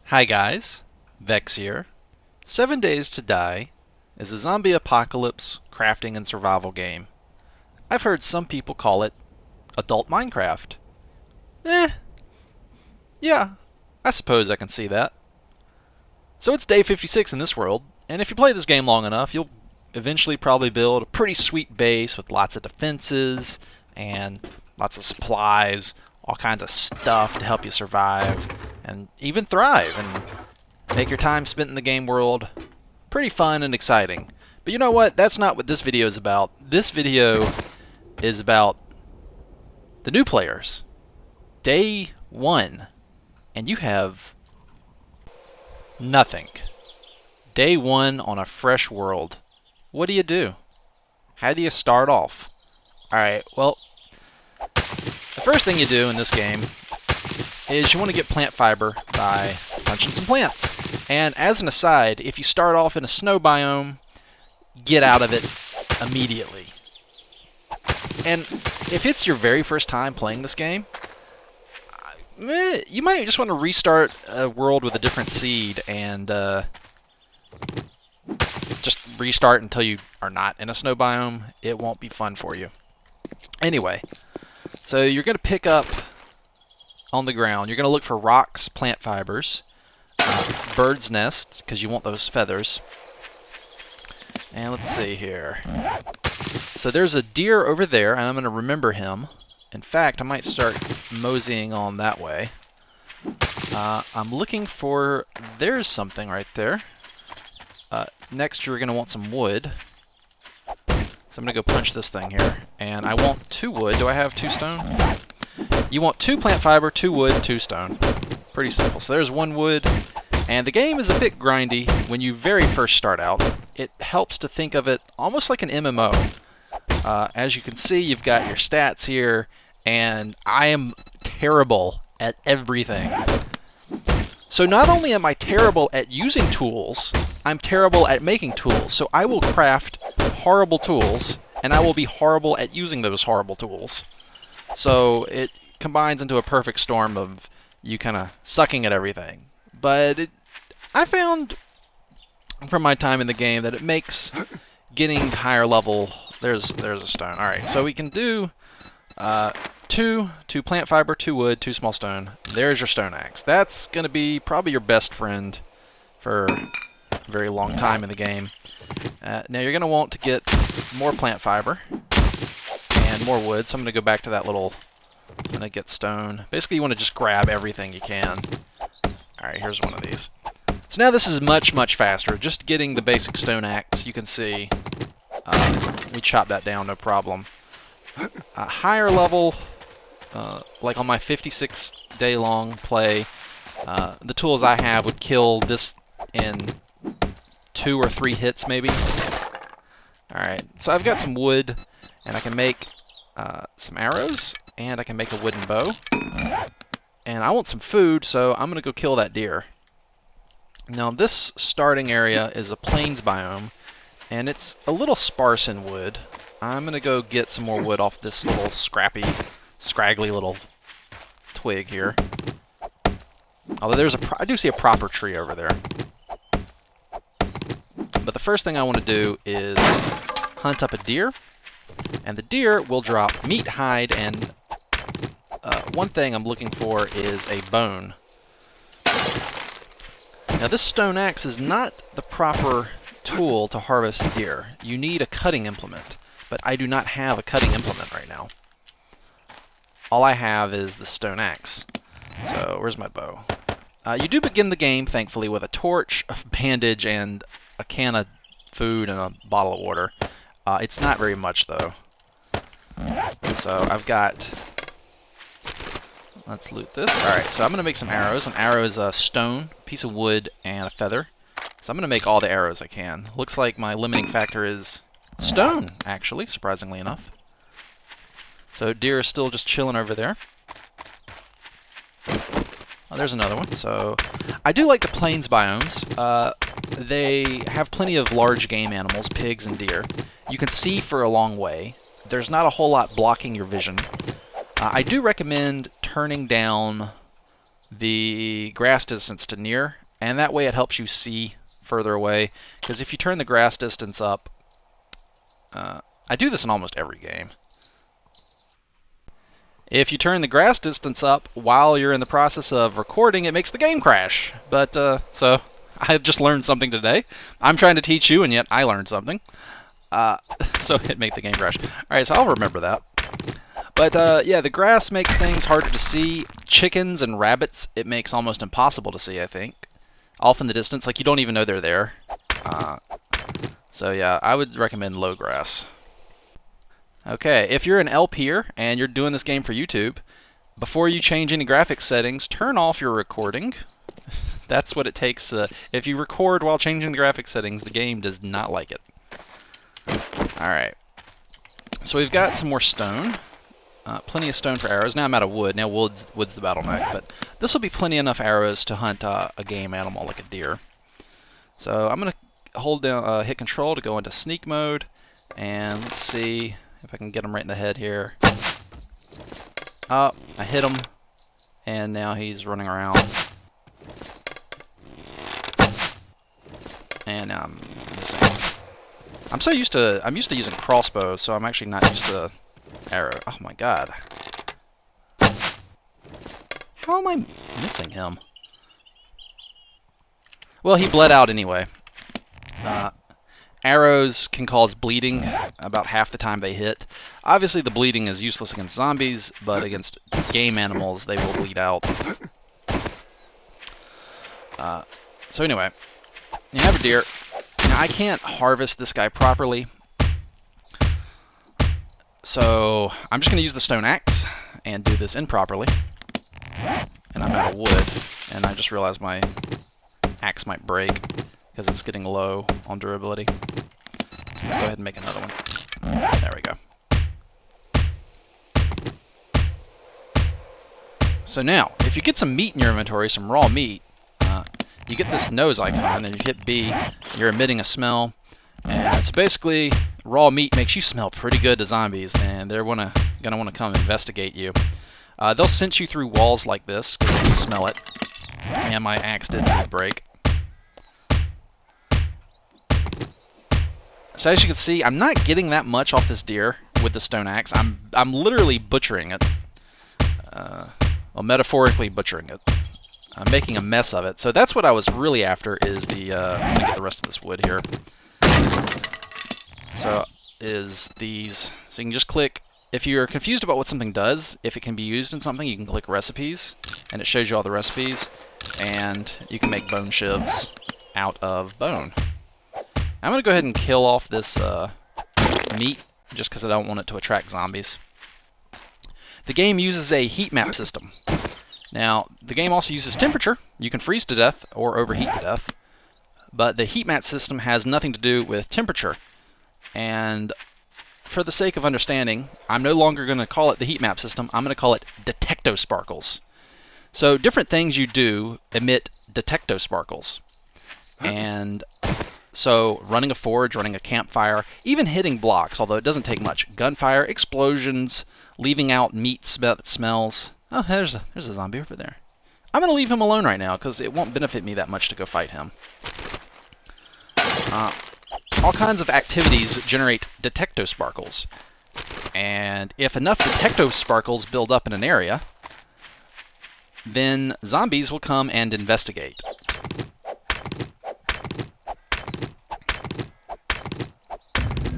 Hi guys, Vechs here. 7 Days to Die is a zombie apocalypse crafting and survival game. I've heard some people call it adult Minecraft. Eh, yeah, I suppose I can see that. So it's day 56 in this world, and if you play this game long enough, you'll eventually probably build a pretty sweet base with lots of defenses and lots of supplies, all kinds of stuff to help you survive and even thrive and make your time spent in the game world pretty fun and exciting. But you know what? That's not what this video is about. This video is about the new players. Day 1. And you have nothing. Day 1 on a fresh world. What do? How do you start off? Alright, well, the first thing you do in this game is you want to get plant fiber by punching some plants. And as an aside, if you start off in a snow biome, get out of it immediately. And if it's your very first time playing this game, you might just want to restart a world with a different seed and just restart until you are not in a snow biome. It won't be fun for you. Anyway, so you're going to pick up on the ground. You're going to look for rocks, plant fibers, birds' nests, because you want those feathers. And let's see here. So there's a deer over there, and I'm going to remember him. In fact, I might start moseying on that way. I'm looking for... There's something right there. Next, you're going to want some wood. So I'm going to go punch this thing here. And I want 2 wood. Do I have 2 stone? You want 2 plant fiber, 2 wood, 2 stone. Pretty simple. So there's 1 wood. And the game is a bit grindy when you very first start out. It helps to think of it almost like an MMO. As you can see, you've got your stats here. And I am terrible at everything. So not only am I terrible at using tools, I'm terrible at making tools. So I will craft horrible tools, and I will be horrible at using those horrible tools. So it combines into a perfect storm of you kind of sucking at everything. But I found from my time in the game that it makes getting higher level... There's a stone. Alright, so we can do... 2 plant fiber, 2 wood, 2 small stone. There's your stone axe. That's going to be probably your best friend for a very long time in the game. Now you're going to want to get more plant fiber and more wood. So I'm going to go back to that little... I'm going to get stone. Basically, you want to just grab everything you can. Alright, here's one of these. So now this is much, much faster. Just getting the basic stone axe, you can see we chop that down, no problem. Higher level, like on my 56-day-long play, the tools I have would kill this in 2 or 3 hits, maybe. Alright, so I've got some wood, and I can make some arrows, and I can make a wooden bow. And I want some food, so I'm going to go kill that deer. Now, this starting area is a plains biome, and it's a little sparse in wood. I'm going to go get some more wood off this little scraggly little twig here. Although I do see a proper tree over there. But the first thing I want to do is hunt up a deer. And the deer will drop meat, hide, and one thing I'm looking for is a bone. Now this stone axe is not the proper tool to harvest deer. You need a cutting implement. But I do not have a cutting implement right now. All I have is the stone axe. So, where's my bow? You do begin the game, thankfully, with a torch, a bandage, and a can of food and a bottle of water. It's not very much, though. So, I've got... Let's loot this. Alright, so I'm going to make some arrows. An arrow is a stone, piece of wood, and a feather. So I'm going to make all the arrows I can. Looks like my limiting factor is... stone, actually, surprisingly enough. So deer is still just chilling over there. Oh, there's another one. So I do like the plains biomes. They have plenty of large game animals, pigs and deer. You can see for a long way. There's not a whole lot blocking your vision. I do recommend turning down the grass distance to near, and that way it helps you see further away. Because if you turn the grass distance up, I do this in almost every game. If you turn the grass distance up while you're in the process of recording, it makes the game crash. But, so, I just learned something today. I'm trying to teach you, and yet I learned something. So it made the game crash. Alright, so I'll remember that. But, yeah, the grass makes things harder to see. Chickens and rabbits, it makes almost impossible to see, I think. Off in the distance, like you don't even know they're there. So, yeah, I would recommend low grass. Okay, if you're an LPer and you're doing this game for YouTube, before you change any graphics settings, turn off your recording. That's what it takes. If you record while changing the graphics settings, the game does not like it. Alright. So we've got some more stone. Plenty of stone for arrows. Now I'm out of wood. Now wood's the bottleneck, but this will be plenty enough arrows to hunt a game animal like a deer. So I'm going to hold down, hit Control to go into sneak mode, and let's see if I can get him right in the head here. Oh, I hit him, and now he's running around. And now I'm missing. I'm used to using crossbows, so I'm actually not used to arrow. Oh my god. How am I missing him? Well, he bled out anyway. Arrows can cause bleeding about half the time they hit. Obviously, the bleeding is useless against zombies, but against game animals, they will bleed out. So anyway, you have a deer. Now, I can't harvest this guy properly, so I'm just going to use the stone axe and do this improperly. And I'm out of wood, and I just realized my axe might break because it's getting low on durability. So I'm going to go ahead and make another one. There we go. So now, if you get some meat in your inventory, some raw meat, you get this nose icon, and you hit B, you're emitting a smell, and so basically, raw meat makes you smell pretty good to zombies, and they're gonna want to come investigate you. They'll sense you through walls like this, because they can smell it, and my axe did break. So as you can see, I'm not getting that much off this deer with the stone axe. I'm literally butchering it. Well, metaphorically butchering it. I'm making a mess of it. So that's what I was really after, is the, I'm going to get the rest of this wood here. So, so you can just click, if you're confused about what something does, if it can be used in something, you can click recipes, and it shows you all the recipes, and you can make bone shivs out of bone. I'm going to go ahead and kill off this meat, just because I don't want it to attract zombies. The game uses a heat map system. Now, the game also uses temperature. You can freeze to death or overheat to death, but the heat map system has nothing to do with temperature. And for the sake of understanding, I'm no longer going to call it the heat map system. I'm going to call it detectosparkles. So different things you do emit detectosparkles. And so running a forge, running a campfire, even hitting blocks, although it doesn't take much. Gunfire, explosions, leaving out meat that smells. Oh, there's a zombie over there. I'm going to leave him alone right now, because it won't benefit me that much to go fight him. All kinds of activities generate detectosparkles. And if enough detectosparkles build up in an area, then zombies will come and investigate.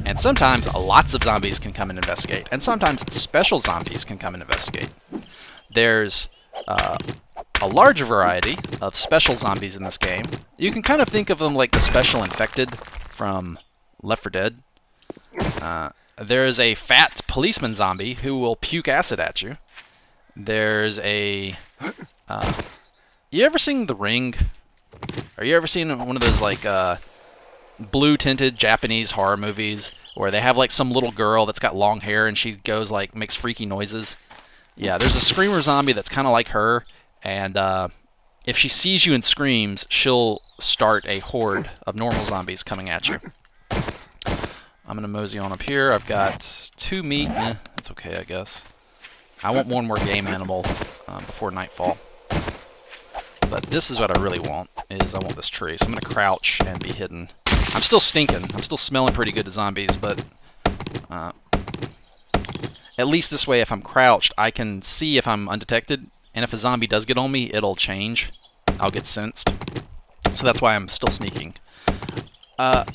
And sometimes lots of zombies can come and investigate. And sometimes special zombies can come and investigate. There's a large variety of special zombies in this game. You can kind of think of them like the special infected from Left 4 Dead. There's a fat policeman zombie who will puke acid at you. There's a... you ever seen The Ring? Or you ever seen one of those like blue-tinted Japanese horror movies where they have like some little girl that's got long hair and she goes like makes freaky noises? Yeah, there's a screamer zombie that's kind of like her, and if she sees you and screams, she'll start a horde of normal zombies coming at you. I'm going to mosey on up here. I've got 2 meat. That's okay, I guess. I want one more game animal before nightfall. But this is what I really want, is I want this tree. So I'm going to crouch and be hidden. I'm still stinking. I'm still smelling pretty good to zombies, but at least this way, if I'm crouched, I can see if I'm undetected. And if a zombie does get on me, it'll change. I'll get sensed. So that's why I'm still sneaking. But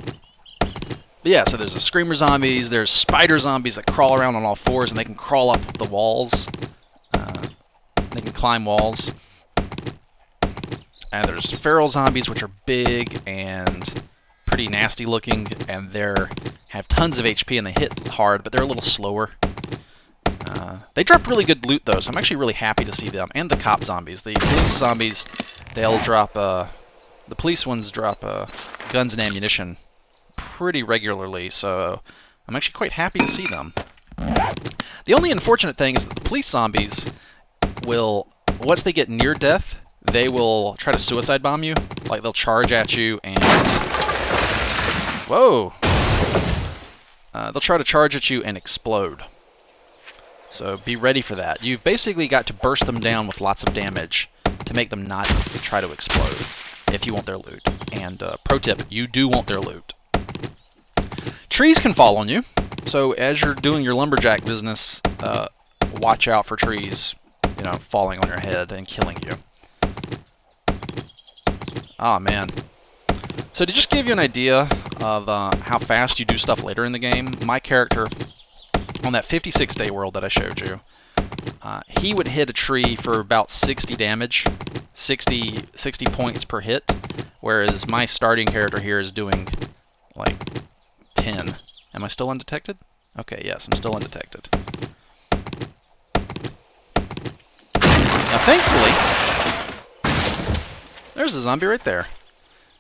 yeah, so there's the screamer zombies, there's spider zombies that crawl around on all fours, and they can crawl up the walls. They can climb walls. And there's feral zombies, which are big and pretty nasty looking, and they have tons of HP and they hit hard, but they're a little slower. They drop really good loot though, so I'm actually really happy to see them. And the cop zombies. The police zombies, they'll drop, the police ones drop guns and ammunition pretty regularly, so I'm actually quite happy to see them. The only unfortunate thing is that the police zombies will, once they get near death, they will try to suicide bomb you. Like, they'll charge at you and... Whoa! They'll try to charge at you and explode. So be ready for that. You've basically got to burst them down with lots of damage to make them not try to explode if you want their loot. And pro tip, you do want their loot. Trees can fall on you. So as you're doing your lumberjack business, watch out for trees, you know, falling on your head and killing you. Oh man. So to just give you an idea of how fast you do stuff later in the game, my character, on that 56-day world that I showed you, he would hit a tree for about 60 damage, 60 points per hit, whereas my starting character here is doing like 10. Am I still undetected? Okay, yes, I'm still undetected. Now thankfully, there's a zombie right there.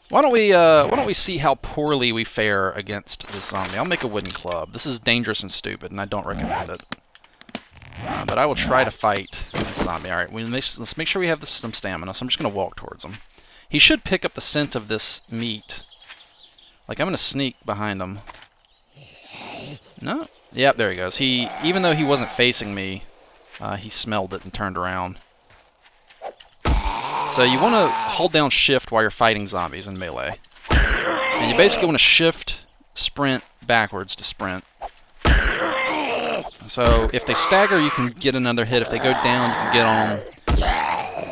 Why don't we see how poorly we fare against this zombie? I'll make a wooden club. This is dangerous and stupid, and I don't recommend it. But I will try to fight this zombie. All right, let's make sure we have some stamina. So I'm just gonna walk towards him. He should pick up the scent of this meat. Like, I'm gonna sneak behind him. No? Yep, there he goes. Even though he wasn't facing me, he smelled it and turned around. So you want to hold down shift while you're fighting zombies in melee. And you basically want to shift, sprint, backwards to sprint. So if they stagger, you can get another hit. If they go down, you can get on them.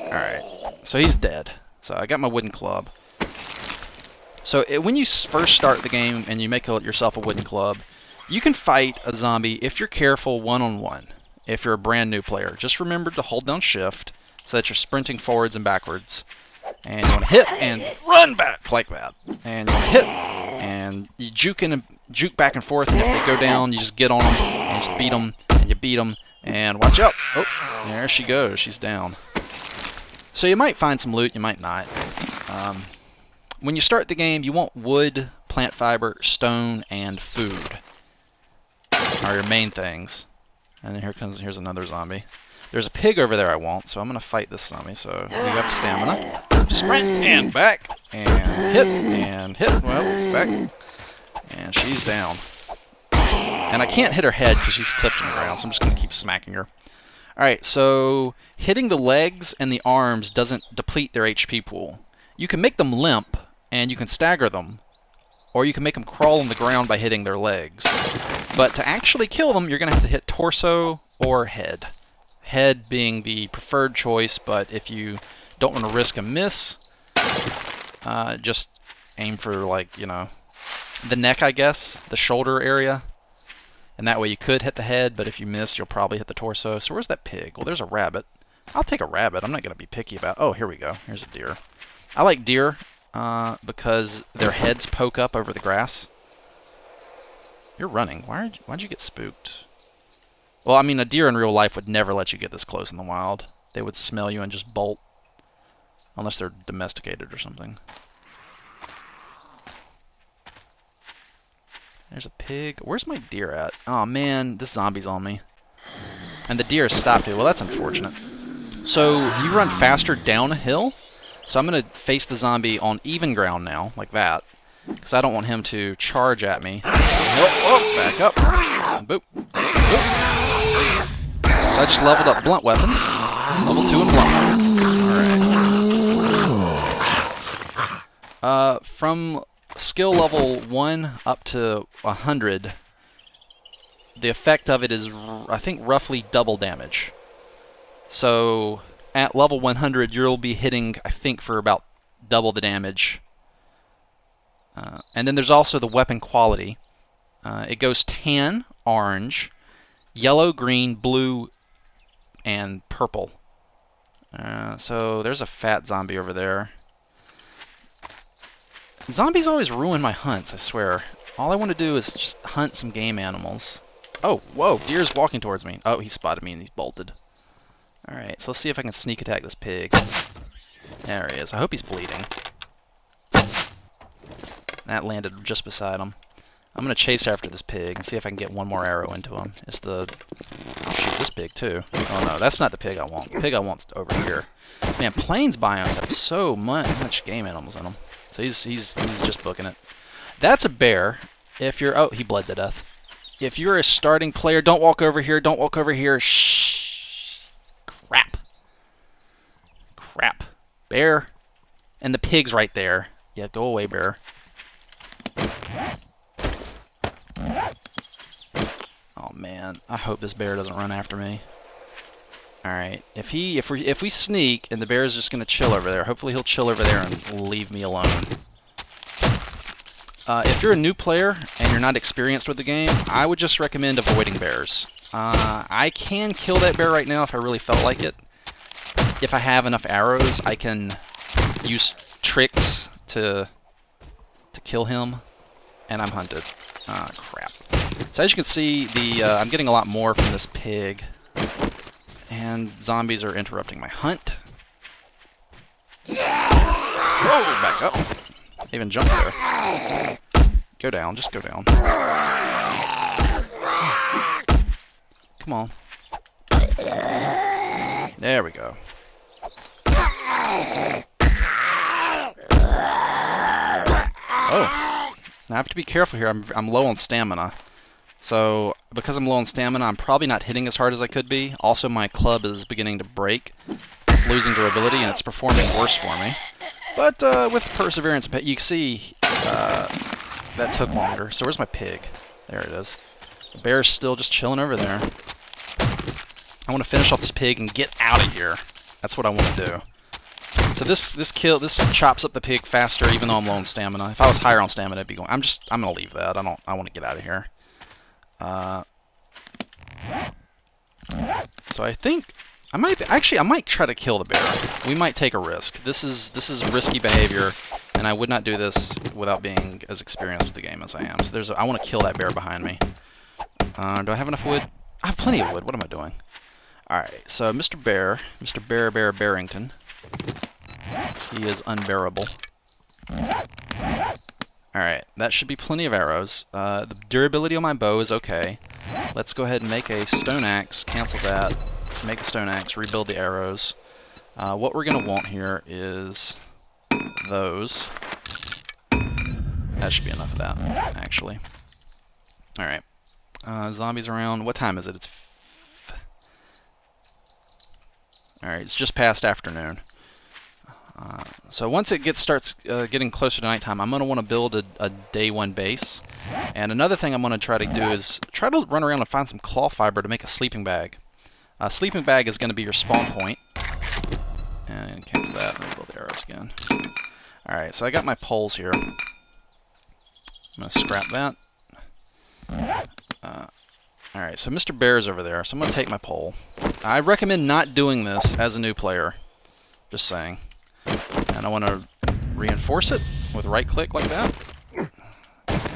Alright, so he's dead. So I got my wooden club. So when you first start the game and you make yourself a wooden club, you can fight a zombie, if you're careful, one-on-one. If you're a brand new player, just remember to hold down shift so that you're sprinting forwards and backwards. And you want to hit and run back like that. And you want to hit and you juke back and forth. And if they go down, you just get on them and you just beat them. And you beat them. And watch out. Oh, there she goes. She's down. So you might find some loot, you might not. When you start the game, you want wood, plant fiber, stone, and food are your main things. And then here's another zombie. There's a pig over there I want, so I'm going to fight this zombie. So we got stamina. Sprint and back. And hit. Well, back. And she's down. And I can't hit her head because she's clipped in the ground, so I'm just going to keep smacking her. Alright, so hitting the legs and the arms doesn't deplete their HP pool. You can make them limp, and you can stagger them. Or you can make them crawl on the ground by hitting their legs. But to actually kill them, you're going to have to hit torso or head. Head being the preferred choice, but if you don't want to risk a miss, just aim for, like, you know, the neck, I guess, the shoulder area. And that way you could hit the head, but if you miss, you'll probably hit the torso. So where's that pig? Well, there's a rabbit. I'll take a rabbit. I'm not going to be picky about... Oh, here we go. Here's a deer. I like deer because their heads poke up over the grass. You're running. Why'd you get spooked? Well, I mean, a deer in real life would never let you get this close in the wild. They would smell you and just bolt. Unless they're domesticated or something. There's a pig. Where's my deer at? Oh man, this zombie's on me. And the deer stopped it. Well, that's unfortunate. So, you run faster down a hill. So I'm going to face the zombie on even ground now, like that. Because I don't want him to charge at me. Oh, back up. Boop. Boop. So I just leveled up blunt weapons. Level 2 in blunt weapons. Alright. From skill level 1 up to 100, the effect of it is, I think, roughly double damage. So at level 100, you'll be hitting, I think, for about double the damage. And then there's also the weapon quality. It goes tan, orange, yellow, green, blue, and purple. So there's a fat zombie over there. Zombies always ruin my hunts, I swear. All I want to do is just hunt some game animals. Oh, whoa, deer's walking towards me. Oh, he spotted me and he's bolted. Alright, so let's see if I can sneak attack this pig. There he is. I hope he's bleeding. That landed just beside him. I'm going to chase after this pig and see if I can get one more arrow into him. It's the... I'll shoot this pig, too. Oh, no, that's not the pig I want. The pig I want's over here. Man, plains biomes have so much game animals in them. So he's just booking it. That's a bear. If you're... Oh, he bled to death. If you're a starting player, don't walk over here. Don't walk over here. Shh. Crap. Crap. Bear. And the pig's right there. Yeah, go away, bear. Oh man, I hope this bear doesn't run after me. Alright, if we sneak and the bear is just gonna chill over there, hopefully he'll chill over there and leave me alone. If you're a new player and you're not experienced with the game, I would just recommend avoiding bears. I can kill that bear right now if I really felt like it. If I have enough arrows, I can use tricks to kill him, and I'm hunted. Ah, crap. So as you can see, I'm getting a lot more from this pig, and zombies are interrupting my hunt. Whoa, back up. I even jumped there. Go down, just go down. Come on. There we go. Oh. Now I have to be careful here. I'm low on stamina. So, because I'm low on stamina, I'm probably not hitting as hard as I could be. Also, my club is beginning to break. It's losing durability, and it's performing worse for me. But with perseverance, you can see that took longer. So where's my pig? There it is. The bear's still just chilling over there. I want to finish off this pig and get out of here. That's what I want to do. So this chops up the pig faster, even though I'm low on stamina. If I was higher on stamina, I'd be going. I'm gonna leave that. I want to get out of here. So I think I might try to kill the bear. We might take a risk. This is risky behavior, and I would not do this without being as experienced with the game as I am. So I want to kill that bear behind me. Do I have enough wood? I have plenty of wood. What am I doing? Alright, so Mr. Bear Barrington. He is unbearable. Alright, that should be plenty of arrows. The durability on my bow is okay. Let's go ahead and make a stone axe, cancel that, make a stone axe, rebuild the arrows. What we're going to want here is those. That should be enough of that, actually. Alright. Zombies around. What time is it? Alright, it's just past afternoon. So once it starts getting closer to nighttime, I'm going to want to build a day one base. And another thing I'm going to try to do is try to run around and find some claw fiber to make a sleeping bag. A sleeping bag is going to be your spawn point. And cancel that and rebuild the arrows again. Alright, so I got my poles here. I'm going to scrap that. Alright, so Mr. Bear's over there, so I'm going to take my pole. I recommend not doing this as a new player. Just saying. And I want to reinforce it with right-click like that. And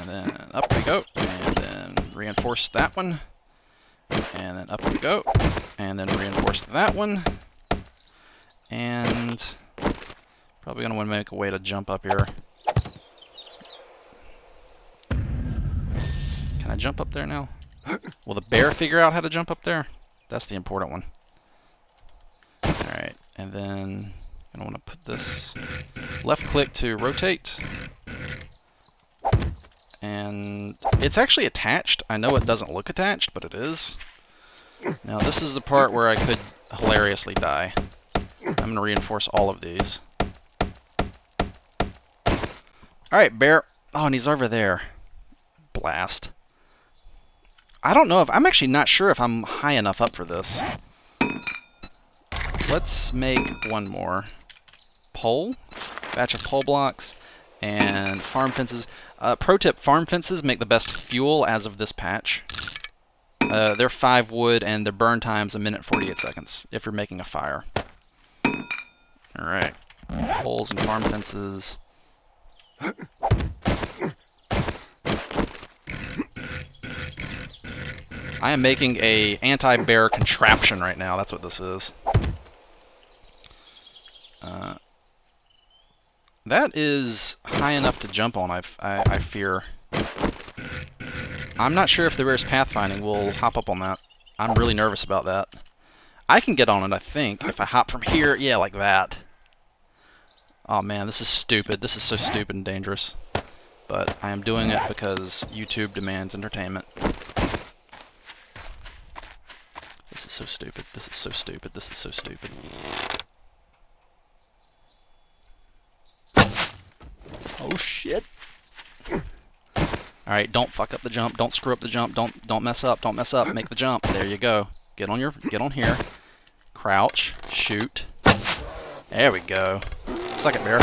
then up we go. And then reinforce that one. And then up we go. And then reinforce that one. And probably going to want to make a way to jump up here. Can I jump up there now? Will the bear figure out how to jump up there? That's the important one. Alright, and then I'm going to want to put this left click to rotate. And it's actually attached. I know it doesn't look attached, but it is. Now this is the part where I could hilariously die. I'm going to reinforce all of these. Alright, bear. Oh, and he's over there. Blast. I don't know if... I'm actually not sure if I'm high enough up for this. Let's make one more. Pole. Batch of pole blocks. And farm fences. Pro tip, farm fences make the best fuel as of this patch. They're 5 wood, and their burn time's 1 minute 48 seconds if you're making a fire. Alright. Poles and farm fences. I am making a anti-bear contraption right now. That's what this is. That is high enough to jump on, I fear. I'm not sure if the bear's pathfinding will hop up on that. I'm really nervous about that. I can get on it, I think, if I hop from here. Yeah, like that. Oh man, this is stupid. This is so stupid and dangerous. But I am doing it because YouTube demands entertainment. This is so stupid. This is so stupid. This is so stupid. Oh shit. Alright, don't fuck up the jump. Don't screw up the jump. Don't mess up. Don't mess up. Make the jump. There you go. Get on here. Crouch. Shoot. There we go. Suck it, bear.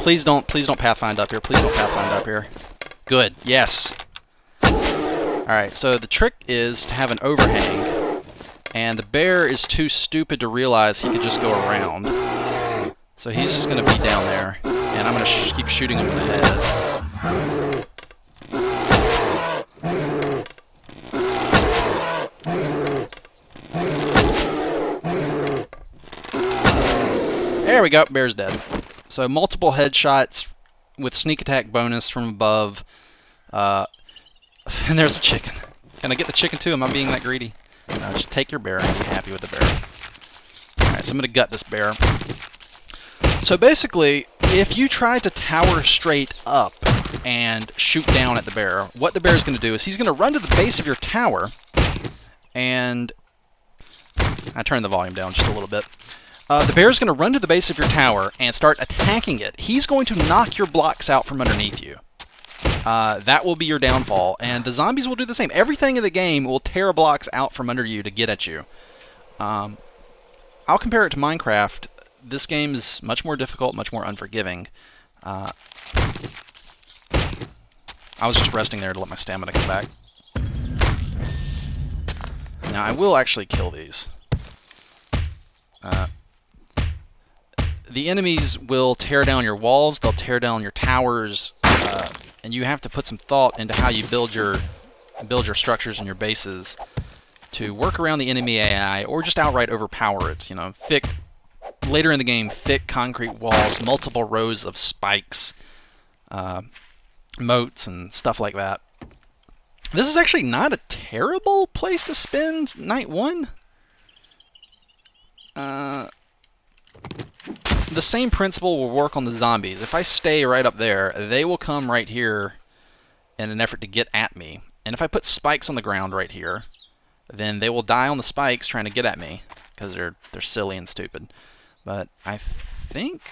Please don't pathfind up here. Please don't pathfind up here. Good. Yes. Alright, so the trick is to have an overhang. And the bear is too stupid to realize he could just go around. So he's just going to be down there. And I'm going to keep shooting him in the head. There we go. Bear's dead. So multiple headshots with sneak attack bonus from above. And there's a chicken. Can I get the chicken too? Am I being that greedy? No, just take your bear and be happy with the bear. Alright, so I'm going to gut this bear. So basically, if you try to tower straight up and shoot down at the bear, what the bear is going to do is he's going to run to the base of your tower, and I turned the volume down just a little bit. The bear is going to run to the base of your tower and start attacking it. He's going to knock your blocks out from underneath you. That will be your downfall, and the zombies will do the same. Everything in the game will tear blocks out from under you to get at you. I'll compare it to Minecraft. This game is much more difficult, much more unforgiving. I was just resting there to let my stamina come back. Now, I will actually kill these. The enemies will tear down your walls, they'll tear down your towers, and you have to put some thought into how you build your structures and your bases to work around the enemy AI, or just outright overpower it. You know, later in the game, thick concrete walls, multiple rows of spikes, moats, and stuff like that. This is actually not a terrible place to spend night one. The same principle will work on the zombies. If I stay right up there, they will come right here in an effort to get at me. And if I put spikes on the ground right here, then they will die on the spikes trying to get at me, because they're silly and stupid. But I think...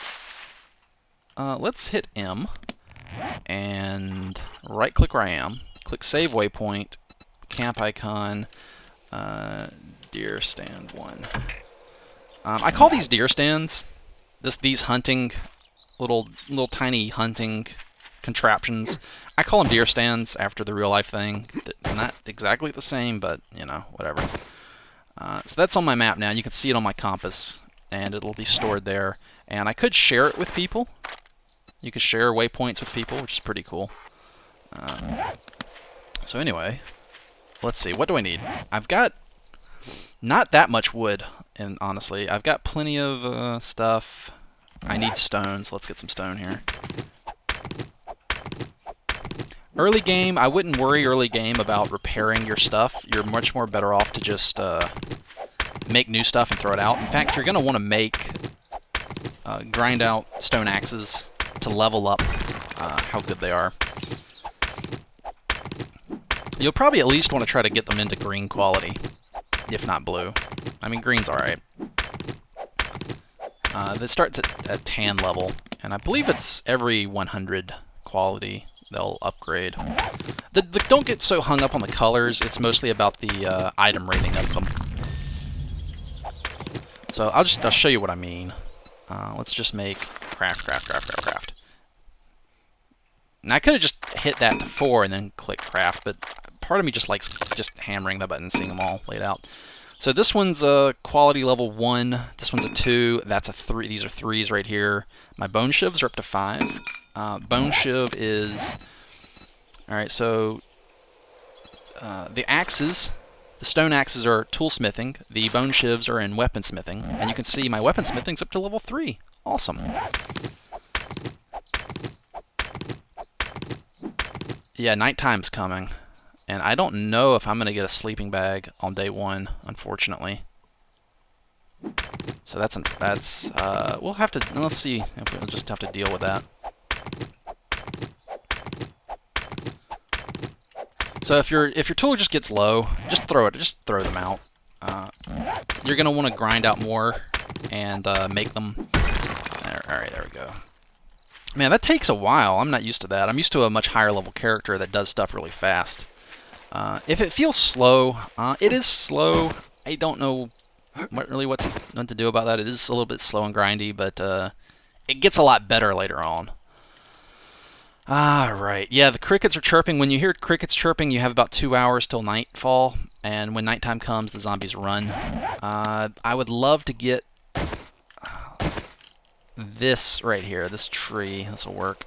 let's hit M, and right-click where I am. Click Save Waypoint, Camp Icon, Deer Stand 1. I call these deer stands. These hunting, little tiny hunting contraptions. I call them deer stands after the real life thing. They're not exactly the same, but you know, whatever. So that's on my map now. You can see it on my compass, and it'll be stored there. And I could share it with people. You could share waypoints with people, which is pretty cool. So anyway, let's see. What do I need? I've got not that much wood, and honestly, I've got plenty of stuff. I need stone, so let's get some stone here. Early game, I wouldn't worry early game about repairing your stuff. You're much more better off to just make new stuff and throw it out. In fact, you're going to want to grind out stone axes to level up how good they are. You'll probably at least want to try to get them into green quality, if not blue. I mean, green's alright. This starts at tan level, and I believe it's every 100 quality, they'll upgrade. Don't get so hung up on the colors. It's mostly about the item rating of them. So I'll show you what I mean. Let's just make craft. Now I could have just hit that to 4 and then click craft, but part of me just likes just hammering the button and seeing them all laid out. So this one's a quality level 1. This one's a 2. That's a 3. These are 3s right here. My bone shivs are up to 5. Bone shiv is... Alright, so the axes, the stone axes are toolsmithing. The bone shivs are in weaponsmithing. And you can see my weaponsmithing's up to level 3. Awesome. Yeah, nighttime's coming. And I don't know if I'm going to get a sleeping bag on day 1, unfortunately. So we'll have to, let's see if we'll just have to deal with that. So if your tool just gets low, just throw them out. You're going to want to grind out more and make them. Alright, there we go. Man, that takes a while. I'm not used to that. I'm used to a much higher level character that does stuff really fast. If it feels slow, it is slow. I don't know what to do about that. It is a little bit slow and grindy, but it gets a lot better later on. Alright, yeah, the crickets are chirping. When you hear crickets chirping, you have about 2 hours till nightfall, and when nighttime comes, the zombies run. I would love to get this right here, this tree. This will work.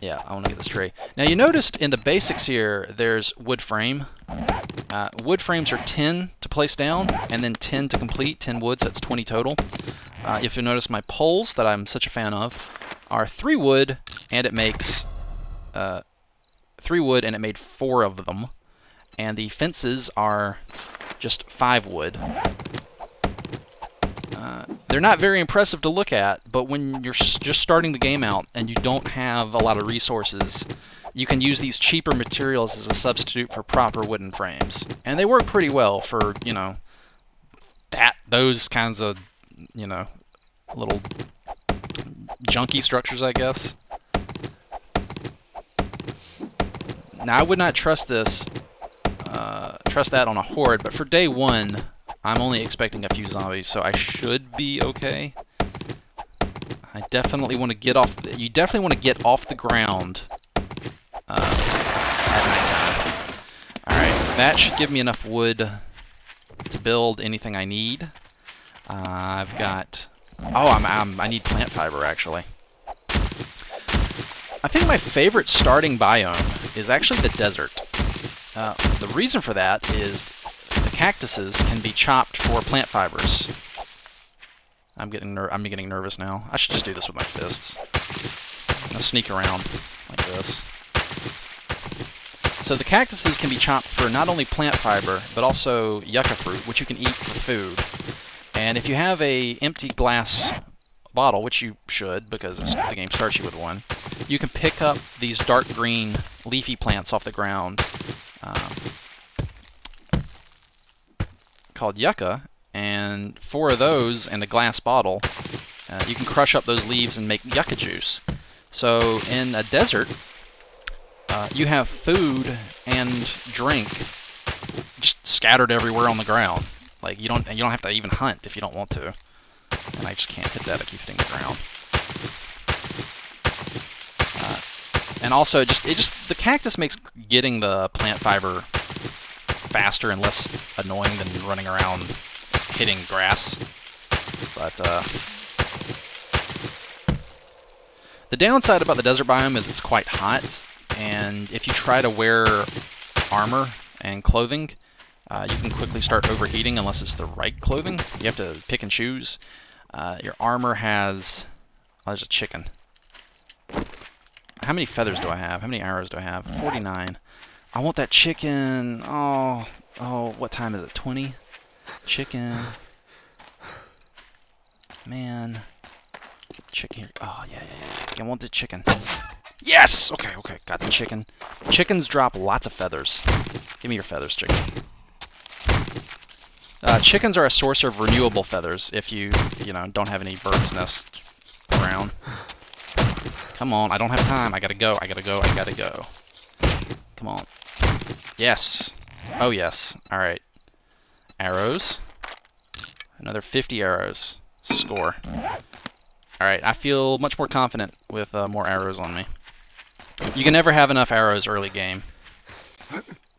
Yeah, I want to get this tree. Now you noticed in the basics here, there's wood frame. Wood frames are 10 to place down, and then 10 to complete, 10 wood, so that's 20 total. If you notice, my poles that I'm such a fan of are 3 wood, and it makes 3 wood, and it made 4 of them. And the fences are just 5 wood. They're not very impressive to look at, but when you're just starting the game out and you don't have a lot of resources, you can use these cheaper materials as a substitute for proper wooden frames. And they work pretty well for, you know, those kinds of, you know, little junky structures, I guess. Now, I would not trust that on a horde, but for day 1, I'm only expecting a few zombies, so I should be okay. I definitely want to get off. You definitely want to get off the ground at nighttime. All right, that should give me enough wood to build anything I need. I've got. Oh, I need plant fiber actually. I think my favorite starting biome is actually the desert. The reason for that is the cactuses can be chopped for plant fibers. I'm getting nervous now. I should just do this with my fists. I'm gonna sneak around like this. So the cactuses can be chopped for not only plant fiber, but also yucca fruit, which you can eat for food. And if you have a empty glass bottle, which you should, because the game starts you with one, you can pick up these dark green leafy plants off the ground called yucca, and 4 of those in a glass bottle, you can crush up those leaves and make yucca juice. So in a desert, you have food and drink just scattered everywhere on the ground. Like you don't have to even hunt if you don't want to. And I just can't hit that. I keep hitting the ground. And also, the cactus makes getting the plant fiber faster and less annoying than running around hitting grass. But the downside about the desert biome is it's quite hot, and if you try to wear armor and clothing, you can quickly start overheating unless it's the right clothing. You have to pick and choose. Your armor has... Oh, there's a chicken. How many feathers do I have? How many arrows do I have? 49. I want that chicken. Oh, what time is it? 20? Chicken. Man. Chicken here. Oh, yeah. I want the chicken. Yes! Okay. Got the chicken. Chickens drop lots of feathers. Give me your feathers, chicken. Chickens are a source of renewable feathers if you don't have any bird's nests around. Come on, I don't have time. I gotta go, I gotta go, I gotta go. Come on. Yes. Oh, yes. Alright. Arrows. Another 50 arrows. Score. Alright, I feel much more confident with more arrows on me. You can never have enough arrows early game.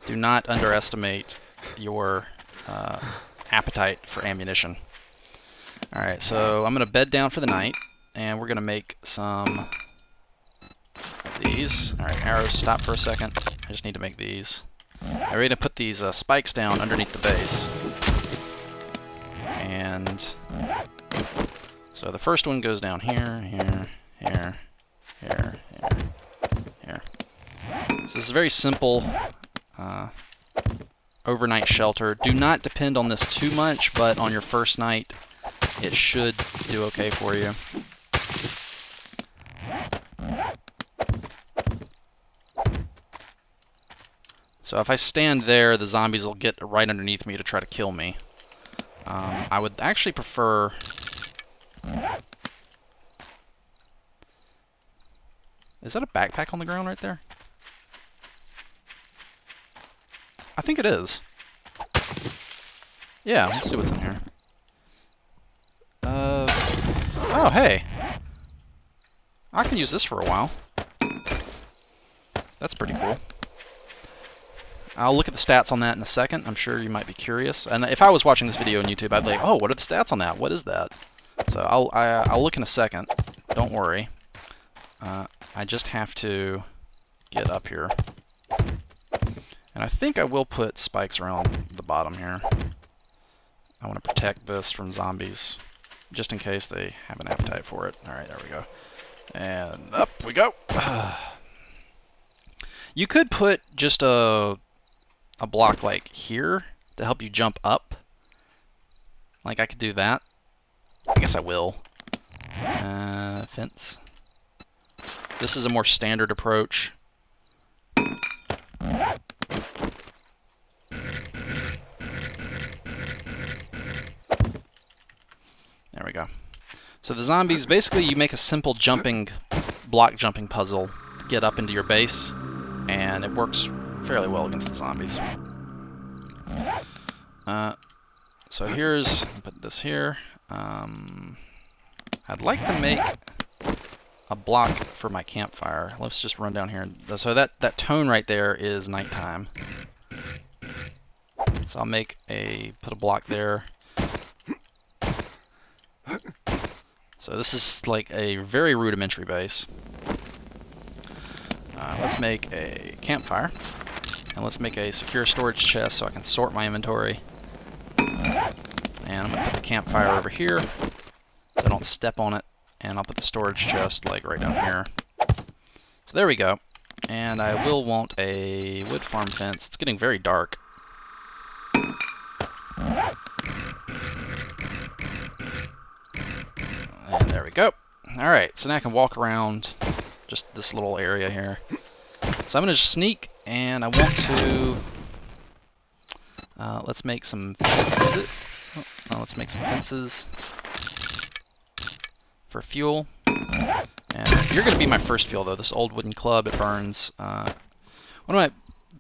Do not underestimate your appetite for ammunition. Alright, so I'm going to bed down for the night, and we're going to make some of these. Alright, arrows, stop for a second. I just need to make these. I'm ready to put these spikes down underneath the base. And so the first one goes down here, here, here, here, here, here. So this is a very simple overnight shelter. Do not depend on this too much, but on your first night, it should do okay for you. So if I stand there, the zombies will get right underneath me to try to kill me. I would actually prefer... Is that a backpack on the ground right there? I think it is. Yeah, let's see what's in here. Oh, hey. I can use this for a while. That's pretty cool. I'll look at the stats on that in a second. I'm sure you might be curious. And if I was watching this video on YouTube, I'd be like, oh, what are the stats on that? What is that? So I'll look in a second. Don't worry. I just have to get up here. And I think I will put spikes around the bottom here. I want to protect this from zombies, just in case they have an appetite for it. Alright, there we go. And up we go. You could put just a block like here to help you jump up. Like I could do that. I guess I will. Fence. This is a more standard approach. There we go. So the zombies, basically you make a simple block jumping puzzle to get up into your base, and it works fairly well against the zombies. So put this here. I'd like to make a block for my campfire. Let's just run down here. So that tone right there is nighttime. So I'll put a block there. So this is like a very rudimentary base. Let's make a campfire. And let's make a secure storage chest so I can sort my inventory. And I'm going to put the campfire over here so I don't step on it. And I'll put the storage chest like right down here. So there we go. And I will want a wood farm fence. It's getting very dark. And there we go. Alright, so now I can walk around just this little area here. So I'm going to sneak, and I want to... let's make some fences. Let's make some fences for fuel. And you're going to be my first fuel, though. This old wooden club, it burns. One of my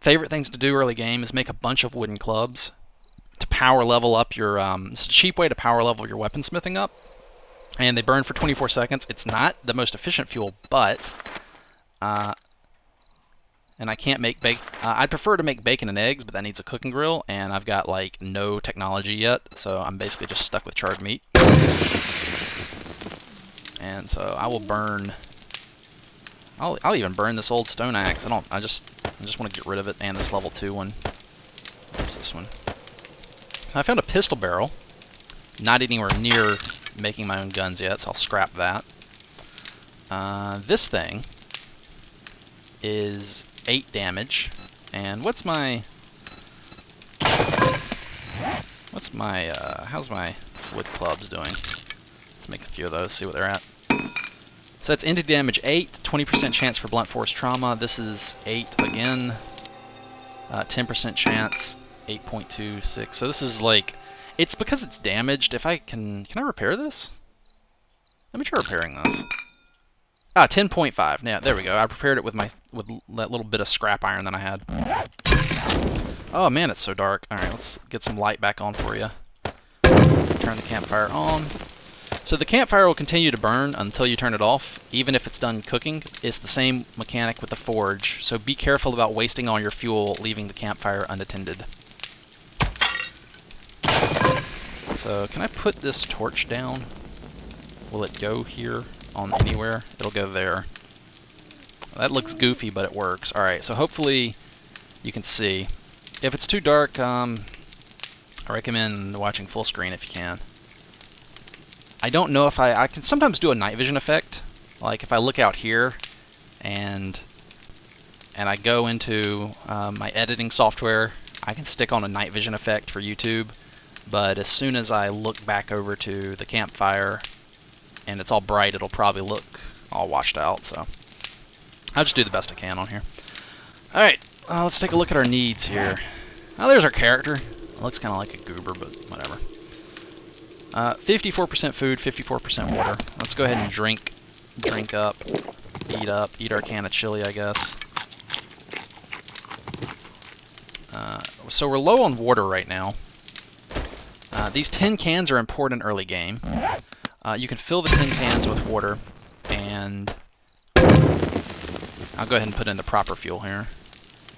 favorite things to do early game is make a bunch of wooden clubs to power level up your... it's a cheap way to power level your weaponsmithing up. And they burn for 24 seconds. It's not the most efficient fuel, but... and I can't make I'd prefer to make bacon and eggs, but that needs a cooking grill, and I've got like no technology yet, so I'm basically just stuck with charred meat. And so I will burn. I'll even burn this old stone axe. I just want to get rid of it, and this level 2 one. Where's this one? I found a pistol barrel. Not anywhere near making my own guns yet, so I'll scrap that. This thing is 8 damage, and how's my wood clubs doing? Let's make a few of those, see what they're at. So that's ending damage 8, 20% chance for blunt force trauma. This is 8 again, 10% chance, 8.26. So this is like, it's because it's damaged. If I can I repair this? Let me try repairing this. Ah, 10.5. Yeah, there we go. I prepared it with that little bit of scrap iron that I had. Oh man, it's so dark. All right, let's get some light back on for you. Turn the campfire on. So the campfire will continue to burn until you turn it off, even if it's done cooking. It's the same mechanic with the forge, so be careful about wasting all your fuel leaving the campfire unattended. So can I put this torch down? Will it go here on anywhere? It'll go there. That looks goofy, but it works. Alright, so hopefully you can see. If it's too dark, I recommend watching full screen if you can. I don't know if I can sometimes do a night vision effect. Like if I look out here and I go into my editing software, I can stick on a night vision effect for YouTube. But as soon as I look back over to the campfire and it's all bright, it'll probably look all washed out. So I'll just do the best I can on here. Alright, let's take a look at our needs here. Now there's our character. It looks kind of like a goober, but whatever. 54% food, 54% water. Let's go ahead and drink up, eat our can of chili, I guess. So we're low on water right now. These tin cans are important early game. You can fill the tin cans with water, and I'll go ahead and put in the proper fuel here.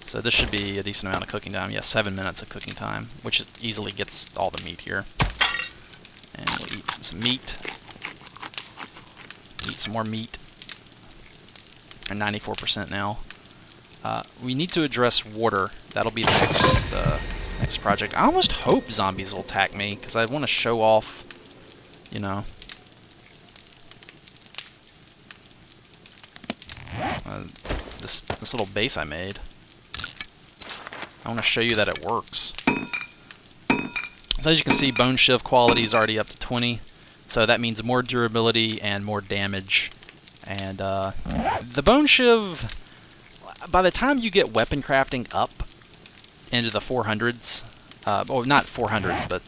So this should be a decent amount of cooking time. Yeah, 7 minutes of cooking time, which easily gets all the meat here. And we'll eat some meat. Eat some more meat. And 94% now. We need to address water. That'll be the next project. I almost hope zombies will attack me, because I want to show off, you know. This little base I made. I want to show you that it works. So as you can see, bone shiv quality is already up to 20, so that means more durability and more damage. And the bone shiv, by the time you get weapon crafting up into the 400s, well, not 400s, but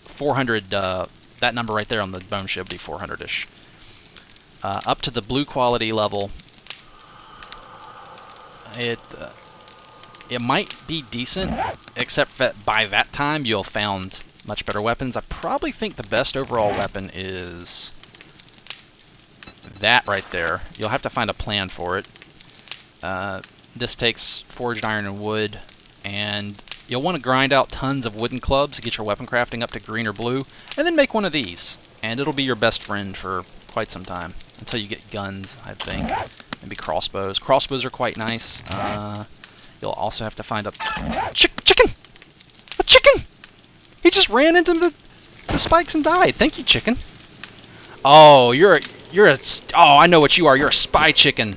400, that number right there on the bone shiv would be 400-ish. Up to the blue quality level, it might be decent, except that by that time you'll have found much better weapons. I probably think the best overall weapon is that right there. You'll have to find a plan for it. This takes forged iron and wood, and you'll want to grind out tons of wooden clubs to get your weapon crafting up to green or blue, and then make one of these, and it'll be your best friend for quite some time, until you get guns, I think. Maybe crossbows. Crossbows are quite nice. You'll also have to find a chicken! A chicken! He just ran into the spikes and died. Thank you, chicken. Oh, oh, I know what you are. You're a spy chicken.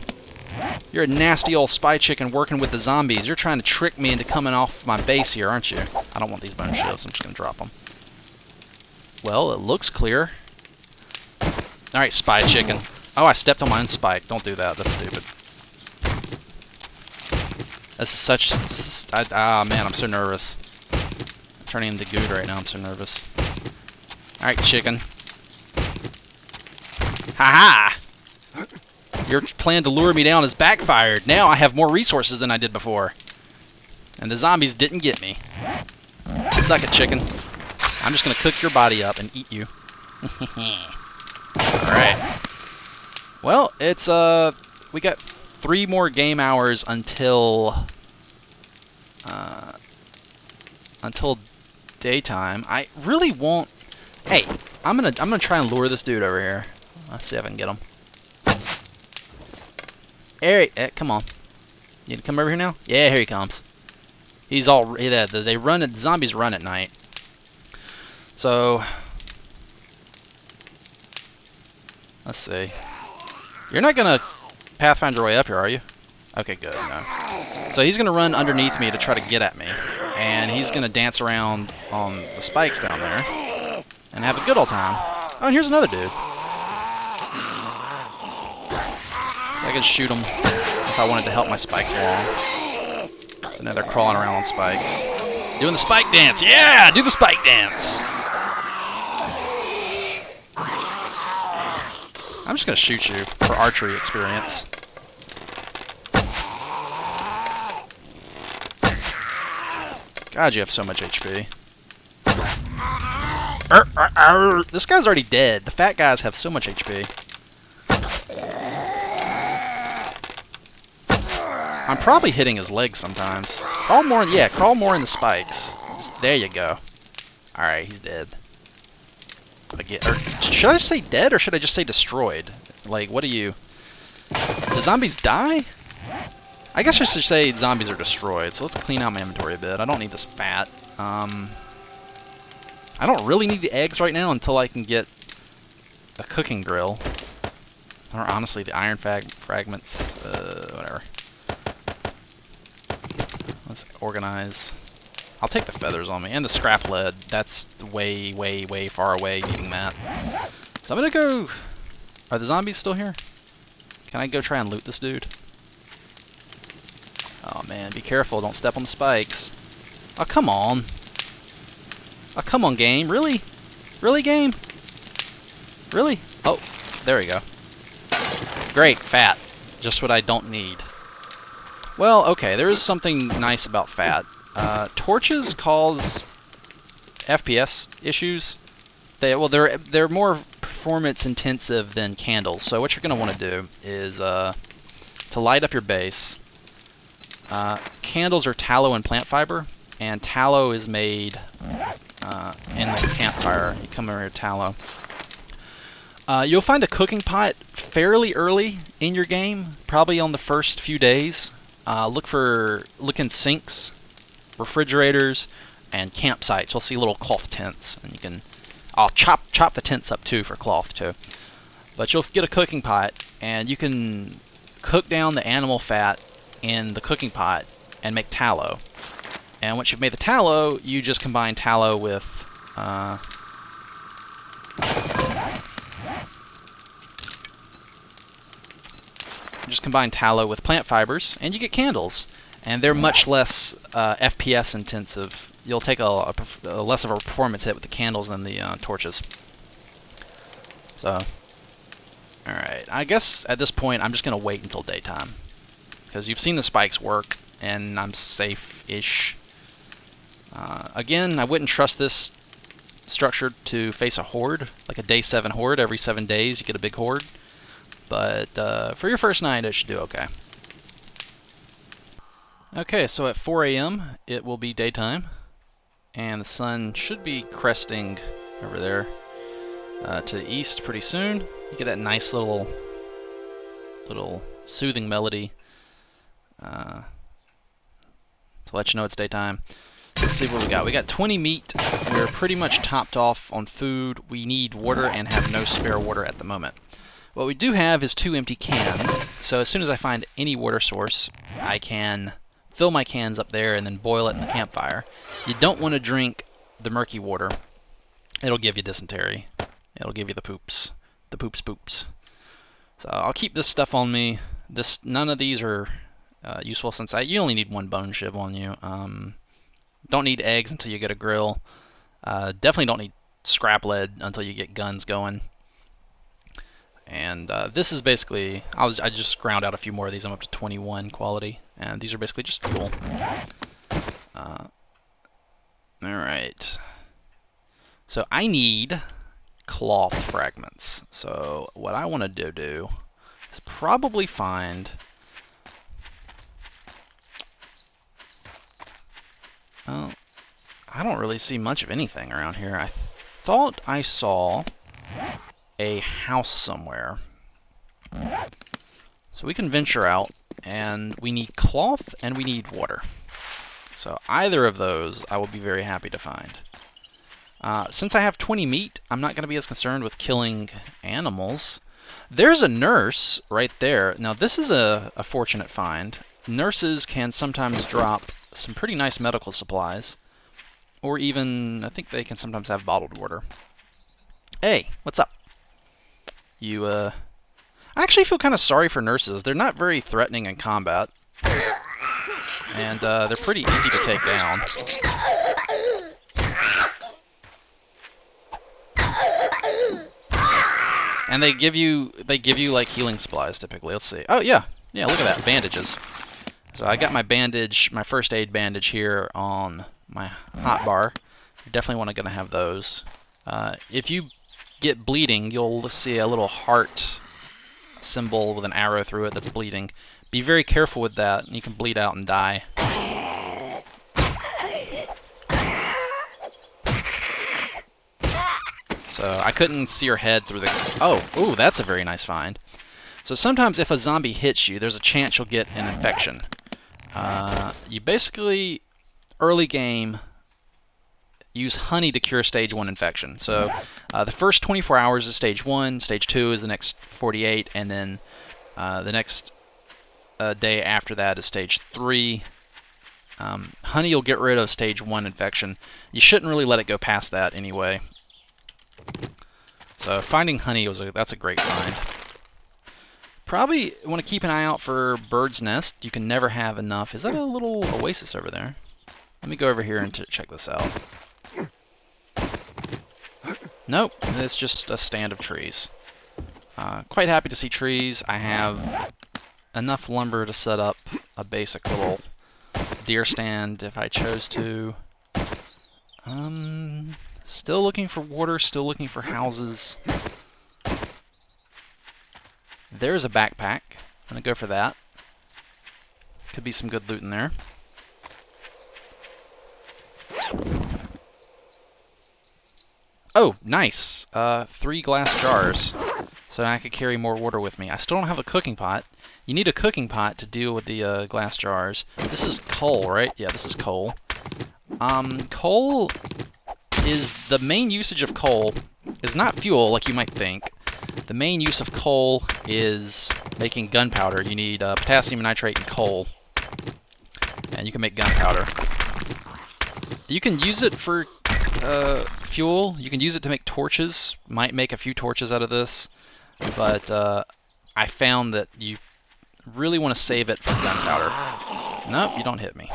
You're a nasty old spy chicken working with the zombies. You're trying to trick me into coming off my base here, aren't you? I don't want these bone shivs. I'm just going to drop them. Well, it looks clear. Alright, spy chicken. Oh, I stepped on my own spike. Don't do that. That's stupid. This is such... ah, man, I'm so nervous. I'm turning into good right now. I'm so nervous. Alright, chicken. Ha-ha! Your plan to lure me down has backfired. Now I have more resources than I did before. And the zombies didn't get me. Suck it, chicken. I'm just going to cook your body up and eat you. Alright. Well, it's, we got 3 more game hours until daytime. I really won't... Hey, I'm gonna try and lure this dude over here. Let's see if I can get him. Hey, come on. You gonna come over here now? Yeah, here he comes. He's all... They run... The zombies run at night. So... Let's see. You're not gonna pathfind your way up here, are you? Okay, good. No. So he's gonna run underneath me to try to get at me. And he's gonna dance around on the spikes down there. And have a good old time. Oh, and here's another dude. So I can shoot him if I wanted to help my spikes along. So now they're crawling around on spikes. Doing the spike dance. Yeah! Do the spike dance! I'm just gonna shoot you for archery experience. God, you have so much HP. This guy's already dead. The fat guys have so much HP. I'm probably hitting his legs sometimes. Crawl more, yeah, crawl more in the spikes. There you go. Alright, he's dead. Should I say dead or should I just say destroyed? Like, what do you... Do zombies die? I guess I should say zombies are destroyed, so let's clean out my inventory a bit. I don't need this fat. I don't really need the eggs right now until I can get a cooking grill. Or honestly, the iron fragments, whatever. Let's organize. I'll take the feathers on me, and the scrap lead. That's way, way, way far away, needing that. So I'm gonna go... Are the zombies still here? Can I go try and loot this dude? Oh man, be careful, don't step on the spikes. Oh, come on. Oh, come on, game. Really? Really, game? Really? Oh, there we go. Great, fat. Just what I don't need. Well, okay, there is something nice about fat. Torches cause FPS issues. They're more performance intensive than candles. So what you're going to want to do is to light up your base. Candles are tallow and plant fiber, and tallow is made in the campfire. You come over here, tallow. You'll find a cooking pot fairly early in your game, probably on the first few days. Look in sinks, refrigerators, and campsites. You'll see little cloth tents, and you can. I'll chop the tents up too for cloth too. But you'll get a cooking pot, and you can cook down the animal fat in the cooking pot and make tallow. And once you've made the tallow, you just combine tallow with plant fibers, and you get candles. And they're much less FPS intensive. You'll take a less of a performance hit with the candles than the torches. So, alright. I guess at this point I'm just going to wait until daytime. Because you've seen the spikes work, and I'm safe-ish. Again, I wouldn't trust this structure to face a horde. Like a day 7 horde. Every 7 days you get a big horde. But for your first night, it should do okay. Okay, so at 4 a.m. it will be daytime, and the sun should be cresting over there to the east pretty soon. You get that nice little soothing melody to let you know it's daytime. Let's see what we got. We got 20 meat. We're pretty much topped off on food. We need water and have no spare water at the moment. What we do have is 2 empty cans, so as soon as I find any water source, I can fill my cans up there and then boil it in the campfire. You don't want to drink the murky water. It'll give you dysentery. It'll give you the poops. The poops. So I'll keep this stuff on me. None of these are useful since you only need 1 bone shiv on you. Don't need eggs until you get a grill. Definitely don't need scrap lead until you get guns going. And this is basically, I just ground out a few more of these. I'm up to 21 quality, and these are basically just fuel. Alright. So I need cloth fragments. So what I want to do is probably find... Well, I don't really see much of anything around here. I thought I saw a house somewhere. So we can venture out, and we need cloth and we need water. So either of those I will be very happy to find. Since I have 20 meat, I'm not going to be as concerned with killing animals. There's a nurse right there. Now this is a fortunate find. Nurses can sometimes drop some pretty nice medical supplies, or even, I think they can sometimes have bottled water. Hey, what's up? I actually feel kind of sorry for nurses. They're not very threatening in combat, and they're pretty easy to take down. And they give you like healing supplies typically. Let's see. Oh yeah, yeah. Look at that, bandages. So I got my bandage, my first aid bandage here on my hotbar. You definitely want to gonna have those. If you get bleeding, you'll see a little heart symbol with an arrow through it that's bleeding. Be very careful with that. You can bleed out and die. So I couldn't see her head through the... Oh, ooh, that's a very nice find. So sometimes if a zombie hits you, there's a chance you'll get an infection. You basically, early game, use honey to cure stage 1 infection. So the first 24 hours is stage 1, stage 2 is the next 48, and then the next day after that is stage 3. Honey will get rid of stage 1 infection. You shouldn't really let it go past that anyway. So finding honey that's a great find. Probably want to keep an eye out for bird's nest. You can never have enough. Is that a little oasis over there? Let me go over here and check this out. Nope, it's just a stand of trees. Quite happy to see trees. I have enough lumber to set up a basic little deer stand if I chose to. Still looking for water, still looking for houses. There's a backpack. I'm gonna go for that. Could be some good loot in there. Oh, nice! 3 glass jars. So I could carry more water with me. I still don't have a cooking pot. You need a cooking pot to deal with the glass jars. This is coal, right? Yeah, this is coal. Coal is... The main usage of coal is not fuel, like you might think. The main use of coal is making gunpowder. You need potassium nitrate and coal. And you can make gunpowder. You can use it for fuel. You can use it to make torches. Might make a few torches out of this. But I found that you really want to save it for gunpowder. Nope, you don't hit me.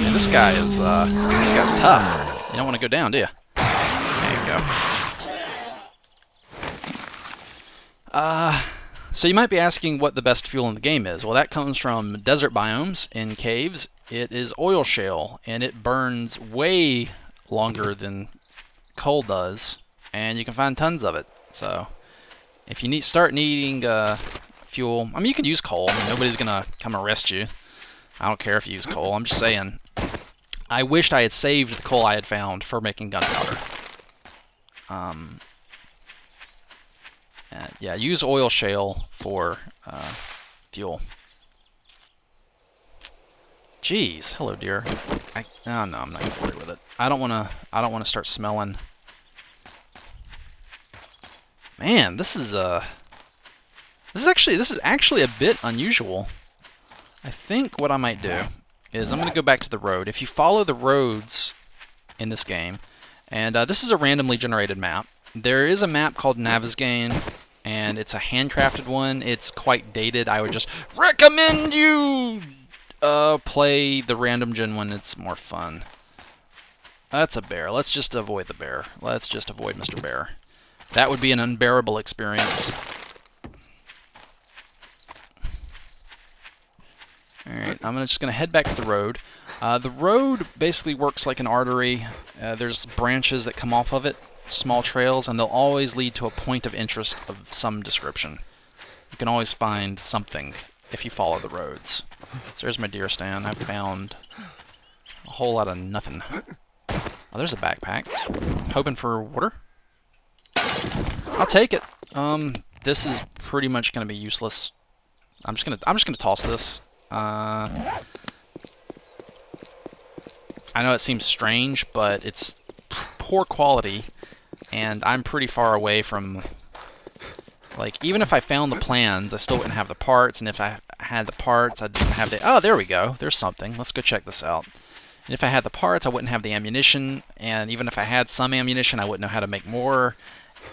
Yeah, this guy's tough. You don't want to go down, do you? There you go. So you might be asking what the best fuel in the game is. Well, that comes from desert biomes in caves. It is oil shale, and it burns way longer than coal does, and you can find tons of it. So if you start needing fuel, I mean, you can use coal. I mean, nobody's gonna come arrest you. I don't care if you use coal. I'm just saying. I wished I had saved the coal I had found for making gunpowder. Yeah, use oil shale for fuel. Jeez, hello dear. Oh no, I'm not gonna worry with it. I don't wanna start smelling. Man, this is actually a bit unusual. I think what I might do is I'm gonna go back to the road. If you follow the roads in this game, and this is a randomly generated map. There is a map called Navezgane, and it's a handcrafted one. It's quite dated. I would just recommend you play the random gen one. It's more fun. That's a bear. Let's just avoid the bear. Let's just avoid Mr. Bear. That would be an unbearable experience. Alright, I'm just going to head back to the road. The road basically works like an artery. There's branches that come off of it, small trails, and they'll always lead to a point of interest of some description. You can always find something if you follow the roads. So there's my deer stand. I've found a whole lot of nothing. Oh, there's a backpack. Hoping for water? I'll take it. This is pretty much going to be useless. I'm just gonna toss this. I know it seems strange, but it's poor quality, and I'm pretty far away from... Like, even if I found the plans, I still wouldn't have the parts, and if I had the parts, I didn't have the... Oh, there we go. There's something. Let's go check this out. And if I had the parts, I wouldn't have the ammunition, and even if I had some ammunition, I wouldn't know how to make more.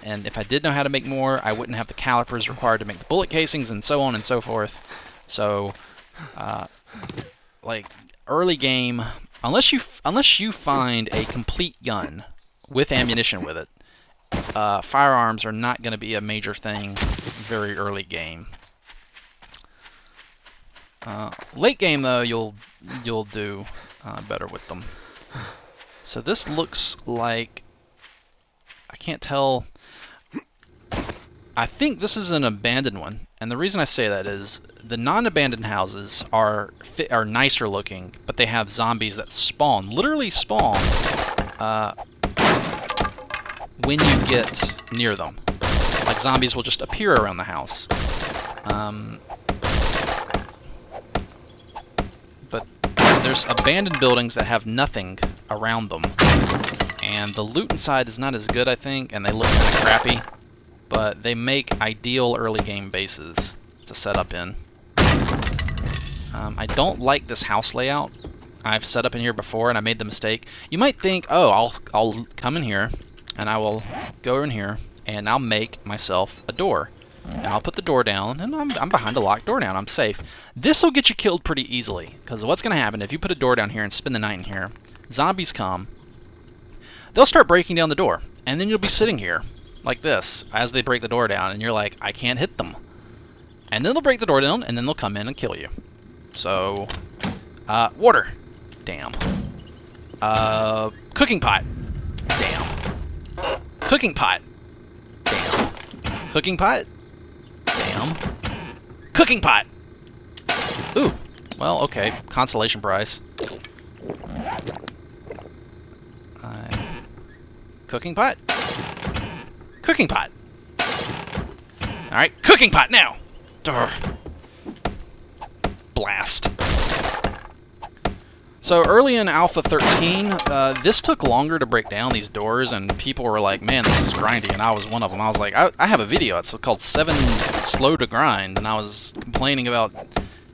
And if I did know how to make more, I wouldn't have the calipers required to make the bullet casings, and so on and so forth. So, like, early game, unless you find a complete gun with ammunition with it, firearms are not going to be a major thing very early game. Late game though, you'll do better with them. So this looks like, I can't tell. I think this is an abandoned one, and the reason I say that is the non-abandoned houses are nicer looking, but they have zombies that spawn, literally spawn, when you get near them. Like zombies will just appear around the house. But there's abandoned buildings that have nothing around them, and the loot inside is not as good, I think, and they look kind of crappy. But they make ideal early game bases to set up in. I don't like this house layout. I've set up in here before and I made the mistake. You might think, oh, I'll come in here and I will go in here and I'll make myself a door. And I'll put the door down and I'm behind a locked door now and I'm safe. This will get you killed pretty easily, because what's going to happen if you put a door down here and spend the night in here, zombies come, they'll start breaking down the door, and then you'll be sitting here like this as they break the door down, and you're like, I can't hit them. And then they'll break the door down, and then they'll come in and kill you. So, water. Damn. Cooking pot. Damn. Cooking pot. Damn. Cooking pot. Damn. Cooking pot. Ooh. Well, okay. Consolation prize. Cooking pot. Cooking pot. Alright, cooking pot now! Durr. Blast. So early in Alpha 13, this took longer to break down, these doors, and people were like, man, this is grindy, and I was one of them. I was like, I have a video, it's called 7 Slow to Grind, and I was complaining about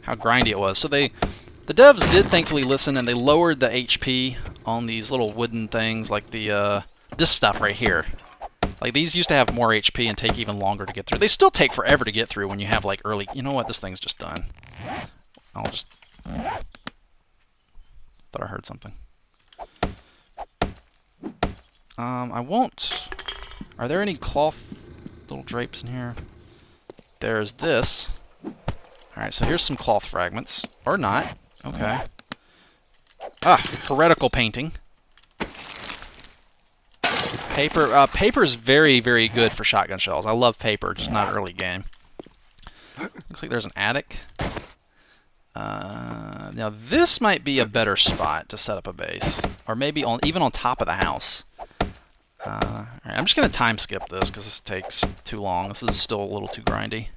how grindy it was. So the devs did thankfully listen, and they lowered the HP on these little wooden things, like the, this stuff right here. Like, these used to have more HP and take even longer to get through. They still take forever to get through when you have, like, early... You know what? This thing's just done. I'll just... Thought I heard something. I won't... Are there any cloth little drapes in here? There's this. Alright, so here's some cloth fragments. Or not. Okay. Ah, heretical painting. Paper. Paper is very, very good for shotgun shells. I love paper, just not early game. Looks like there's an attic. Now this might be a better spot to set up a base, or maybe even on top of the house. Alright, I'm just gonna time skip this because this takes too long. This is still a little too grindy.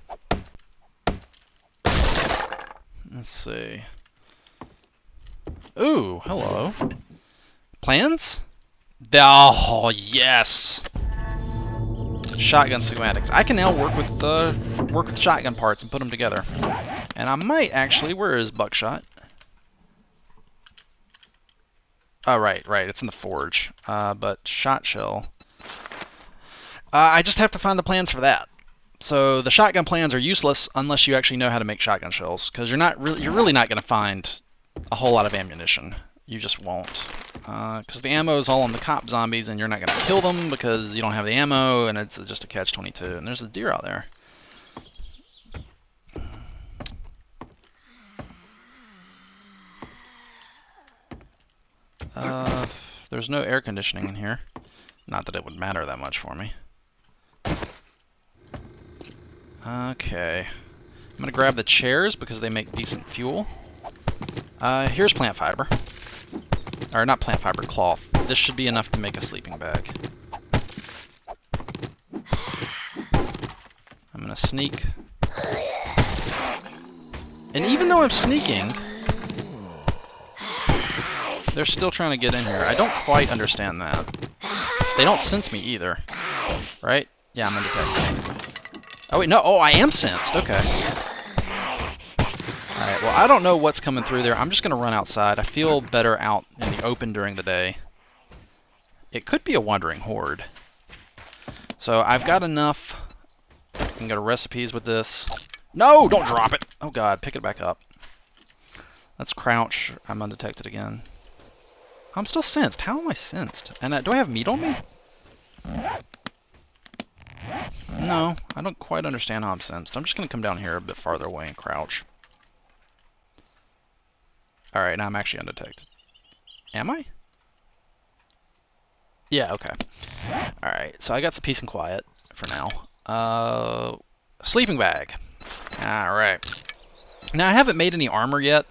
Let's see. Ooh, hello. Plans? Oh, yes! Shotgun schematics. I can now work with shotgun parts and put them together. And I might actually... Where is buckshot? Oh, right. It's in the forge. But shot shell... I just have to find the plans for that. So the shotgun plans are useless unless you actually know how to make shotgun shells, because you're really not going to find a whole lot of ammunition. You just won't. Because the ammo is all on the cop zombies, and you're not going to kill them because you don't have the ammo, and it's just a catch-22. And there's a deer out there. There's no air conditioning in here. Not that it would matter that much for me. Okay. I'm going to grab the chairs because they make decent fuel. Here's plant fiber. Or not plant fiber, cloth. This should be enough to make a sleeping bag. I'm gonna sneak. And even though I'm sneaking, they're still trying to get in here. I don't quite understand that. They don't sense me either. Right? Yeah, I'm undetected. Oh wait, no. Oh, I am sensed. Okay. Alright, well, I don't know what's coming through there. I'm just going to run outside. I feel better out in the open during the day. It could be a wandering horde. So I've got enough. I can go to recipes with this. No! Don't drop it! Oh god, pick it back up. Let's crouch. I'm undetected again. I'm still sensed. How am I sensed? And do I have meat on me? No, I don't quite understand how I'm sensed. I'm just going to come down here a bit farther away and crouch. Alright, now I'm actually undetected. Am I? Yeah, okay. Alright, so I got some peace and quiet for now. Sleeping bag. Alright. Now, I haven't made any armor yet.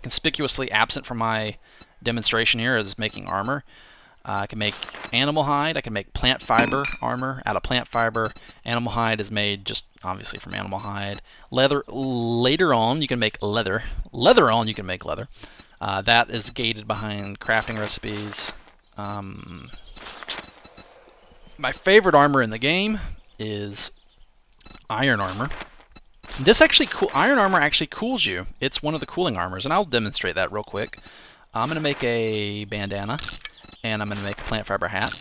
Conspicuously absent from my demonstration here is making armor. I can make animal hide. I can make plant fiber armor out of plant fiber. Animal hide is made just obviously from animal hide. Leather. Later on, you can make leather. Leather on, you can make leather. That is gated behind crafting recipes. My favorite armor in the game is iron armor. This actually iron armor actually cools you. It's one of the cooling armors, and I'll demonstrate that real quick. I'm gonna make a bandana. And I'm going to make a plant fiber hat.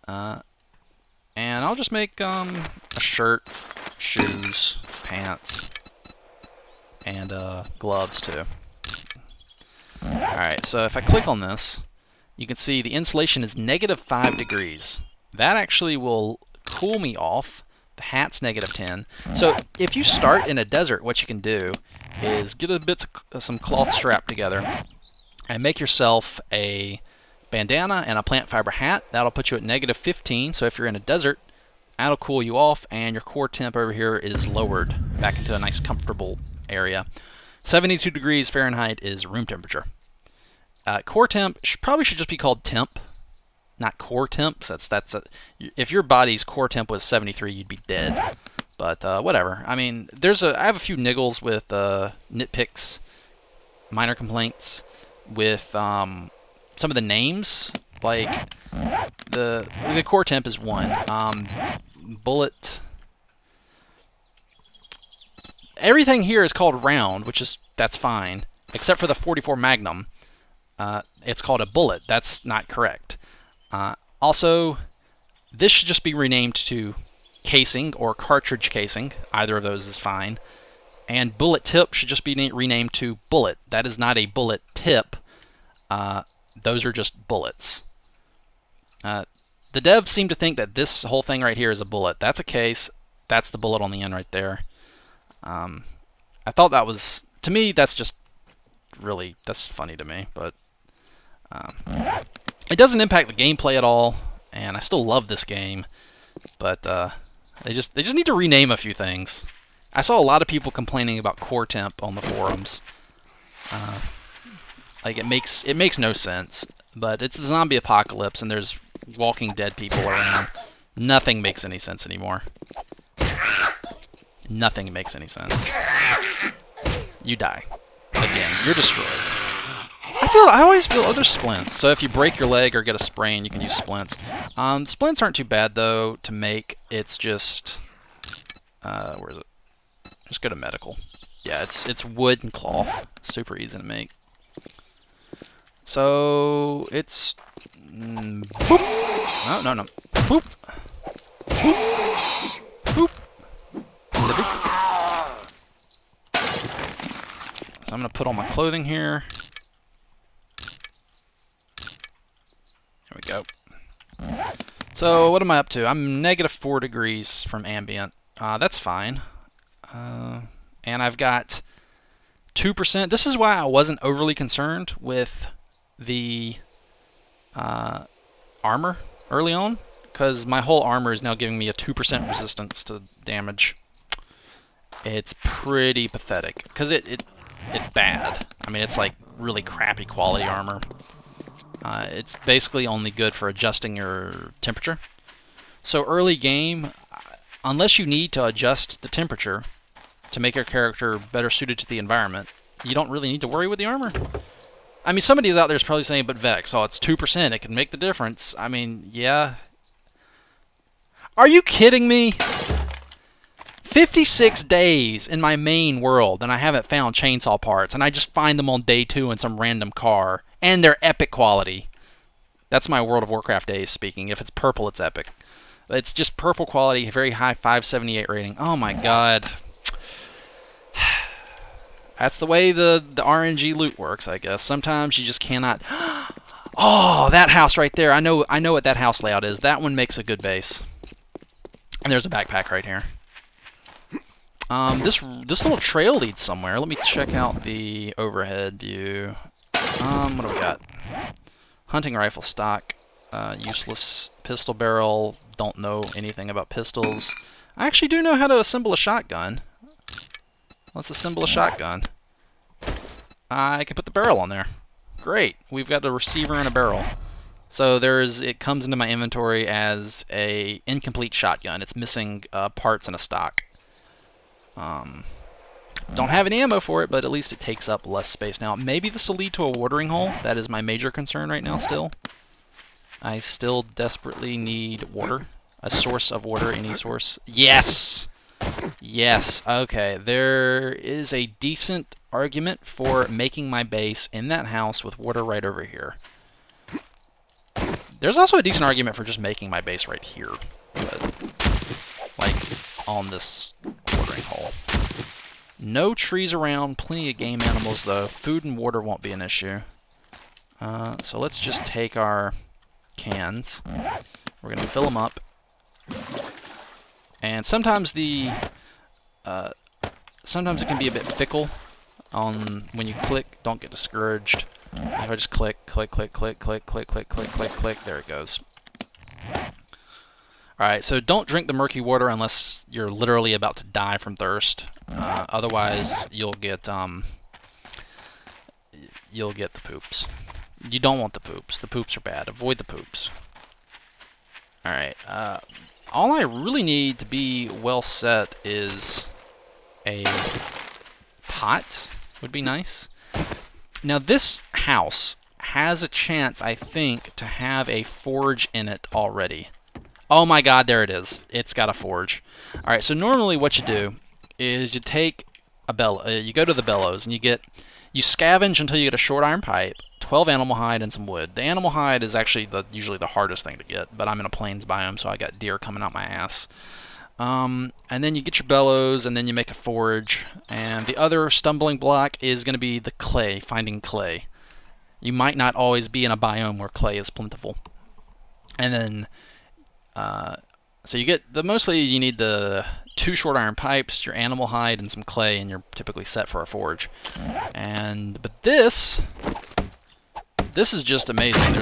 And I'll just make a shirt, shoes, pants, and gloves too. Alright, so if I click on this, you can see the insulation is -5 degrees. That actually will cool me off. The hat's -10. So if you start in a desert, what you can do is get some cloth strap together and make yourself a bandana and a plant fiber hat. That'll put you at -15, so if you're in a desert, that'll cool you off, and your core temp over here is lowered back into a nice comfortable area. 72 degrees Fahrenheit is room temperature. Core temp probably should just be called temp, not core temp. So if your body's core temp was 73, you'd be dead. But whatever. I mean, I have a few niggles with nitpicks, minor complaints with some of the names, like the core temp is 1. Bullet. Everything here is called round, that's fine, except for the 44 Magnum. It's called a bullet. That's not correct. Also, this should just be renamed to casing or cartridge casing. Either of those is fine. And bullet tip should just be renamed to bullet. That is not a bullet tip. Those are just bullets. The devs seem to think that this whole thing right here is a bullet. That's a case. That's the bullet on the end right there. I thought that was, to me, that's just really, that's funny to me. But it doesn't impact the gameplay at all, and I still love this game. But they just need to rename a few things. I saw a lot of people complaining about core temp on the forums. Like it makes no sense, but it's the zombie apocalypse and there's walking dead people around. Nothing makes any sense anymore. Nothing makes any sense. You die. Again, you're destroyed. I always feel, oh, there's splints. So if you break your leg or get a sprain, you can use splints. Splints aren't too bad though to make. It's just, where is it? Just go to medical. Yeah, it's wood and cloth. Super easy to make. So it's boop. No. Boop. Boop. Boop. So I'm gonna put on my clothing here. There we go. So what am I up to? I'm -4 degrees from ambient. That's fine. And I've got 2%. This is why I wasn't overly concerned with the armor early on, because my whole armor is now giving me a 2% resistance to damage. It's pretty pathetic, because it's bad. I mean, it's like really crappy quality armor. It's basically only good for adjusting your temperature. So early game, unless you need to adjust the temperature to make your character better suited to the environment, you don't really need to worry with the armor. I mean, somebody out there is probably saying, but Vechs, oh, it's 2%, it can make the difference. I mean, yeah. Are you kidding me? 56 days in my main world, and I haven't found chainsaw parts, and I just find them on day 2 in some random car, and they're epic quality. That's my World of Warcraft days speaking. If it's purple, it's epic. It's just purple quality, very high 578 rating. Oh my god. That's the way the RNG loot works, I guess. Sometimes you just cannot... Oh, that house right there. I know what that house layout is. That one makes a good base. And there's a backpack right here. This little trail leads somewhere. Let me check out the overhead view. What do we got? Hunting rifle stock. Useless pistol barrel. Don't know anything about pistols. I actually do know how to assemble a shotgun. Let's assemble a shotgun. I can put the barrel on there. Great. We've got a receiver and a barrel. So it comes into my inventory as a incomplete shotgun. It's missing parts and a stock. Don't have any ammo for it, but at least it takes up less space. Now, maybe this will lead to a watering hole. That is my major concern right now still. I still desperately need water. A source of water, any source. Yes! Yes, okay. There is a decent argument for making my base in that house with water right over here. There's also a decent argument for just making my base right here. But, like, on this watering hole. No trees around, plenty of game animals though. Food and water won't be an issue. So let's just take our cans. We're going to fill them up. And sometimes sometimes it can be a bit fickle on when you click. Don't get discouraged. If I just click, click, click, click, click, click, click, click, click, click, there it goes. Alright, so don't drink the murky water unless you're literally about to die from thirst. Otherwise, you'll get the poops. You don't want the poops. The poops are bad. Avoid the poops. Alright, all I really need to be well set is a pot. Would be nice. Now, this house has a chance, I think, to have a forge in it already. Oh my god, there it is. It's got a forge. Alright, so normally what you do is you take a you go to the bellows and you scavenge until you get a short iron pipe, 12 animal hide, and some wood. The animal hide is actually usually the hardest thing to get, but I'm in a plains biome, so I got deer coming out my ass. And then you get your bellows, and then you make a forge. And the other stumbling block is going to be the clay, finding clay. You might not always be in a biome where clay is plentiful. And then, so you get mostly you need the 2 short iron pipes, your animal hide, and some clay, and you're typically set for a forge. But this is just amazing.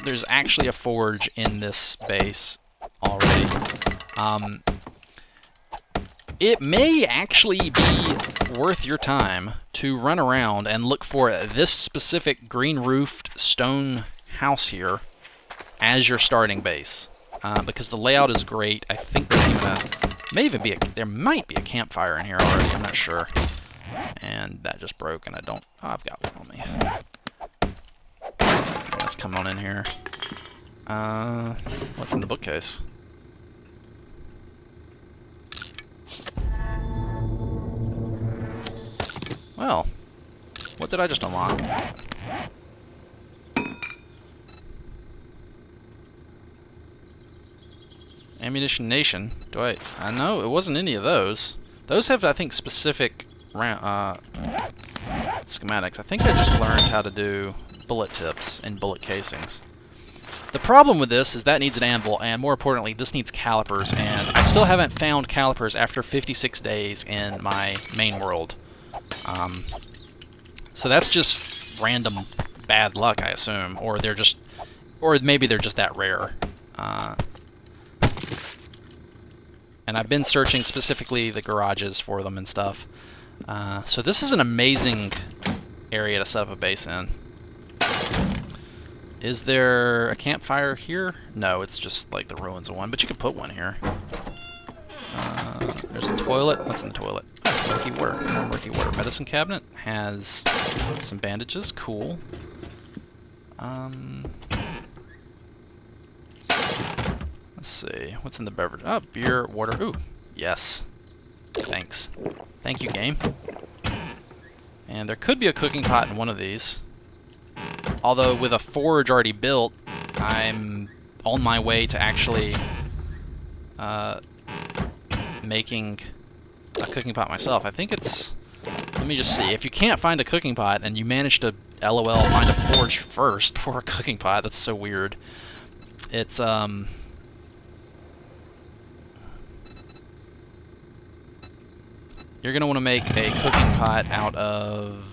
There's actually a forge in this base already. It may actually be worth your time to run around and look for this specific green-roofed stone house here as your starting base, because the layout is great. I think there might be a campfire in here already. I'm not sure. And that just broke, and oh, I've got one on me. Let's come on in here. What's in the bookcase? Well, what did I just unlock? Ammunition Nation. I know it wasn't any of those. Those have, I think, specific schematics. I think I just learned how to do bullet tips and bullet casings. The problem with this is that needs an anvil, and more importantly, this needs calipers, and I still haven't found calipers after 56 days in my main world. So that's just random bad luck, I assume, or maybe they're just that rare. And I've been searching specifically the garages for them and stuff. So this is an amazing area to set up a base in. Is there a campfire here? No, it's just like the ruins of one, but you can put one here. There's a toilet. What's in the toilet? Murky water. More murky water. Medicine cabinet has some bandages. Cool. Let's see. What's in the beverage? Oh, beer, water. Ooh, yes. Thanks. Thank you, game. And there could be a cooking pot in one of these. Although, with a forge already built, I'm on my way to actually making a cooking pot myself. I think it's let me just see. If you can't find a cooking pot and you manage to LOL find a forge first before a cooking pot, that's so weird. It's you're gonna want to make a cooking pot out of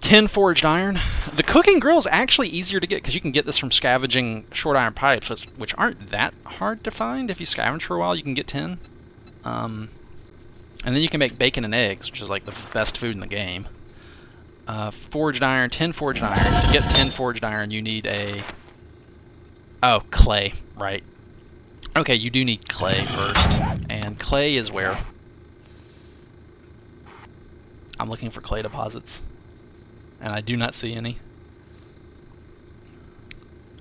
10 forged iron. The cooking grill is actually easier to get because you can get this from scavenging short iron pipes, which aren't that hard to find. If you scavenge for a while, you can get 10. And then you can make bacon and eggs, which is like the best food in the game. Forged iron, 10 forged iron. To get 10 forged iron, you need a... Oh, clay, right. Okay, you do need clay first. And clay is where? I'm looking for clay deposits, and I do not see any.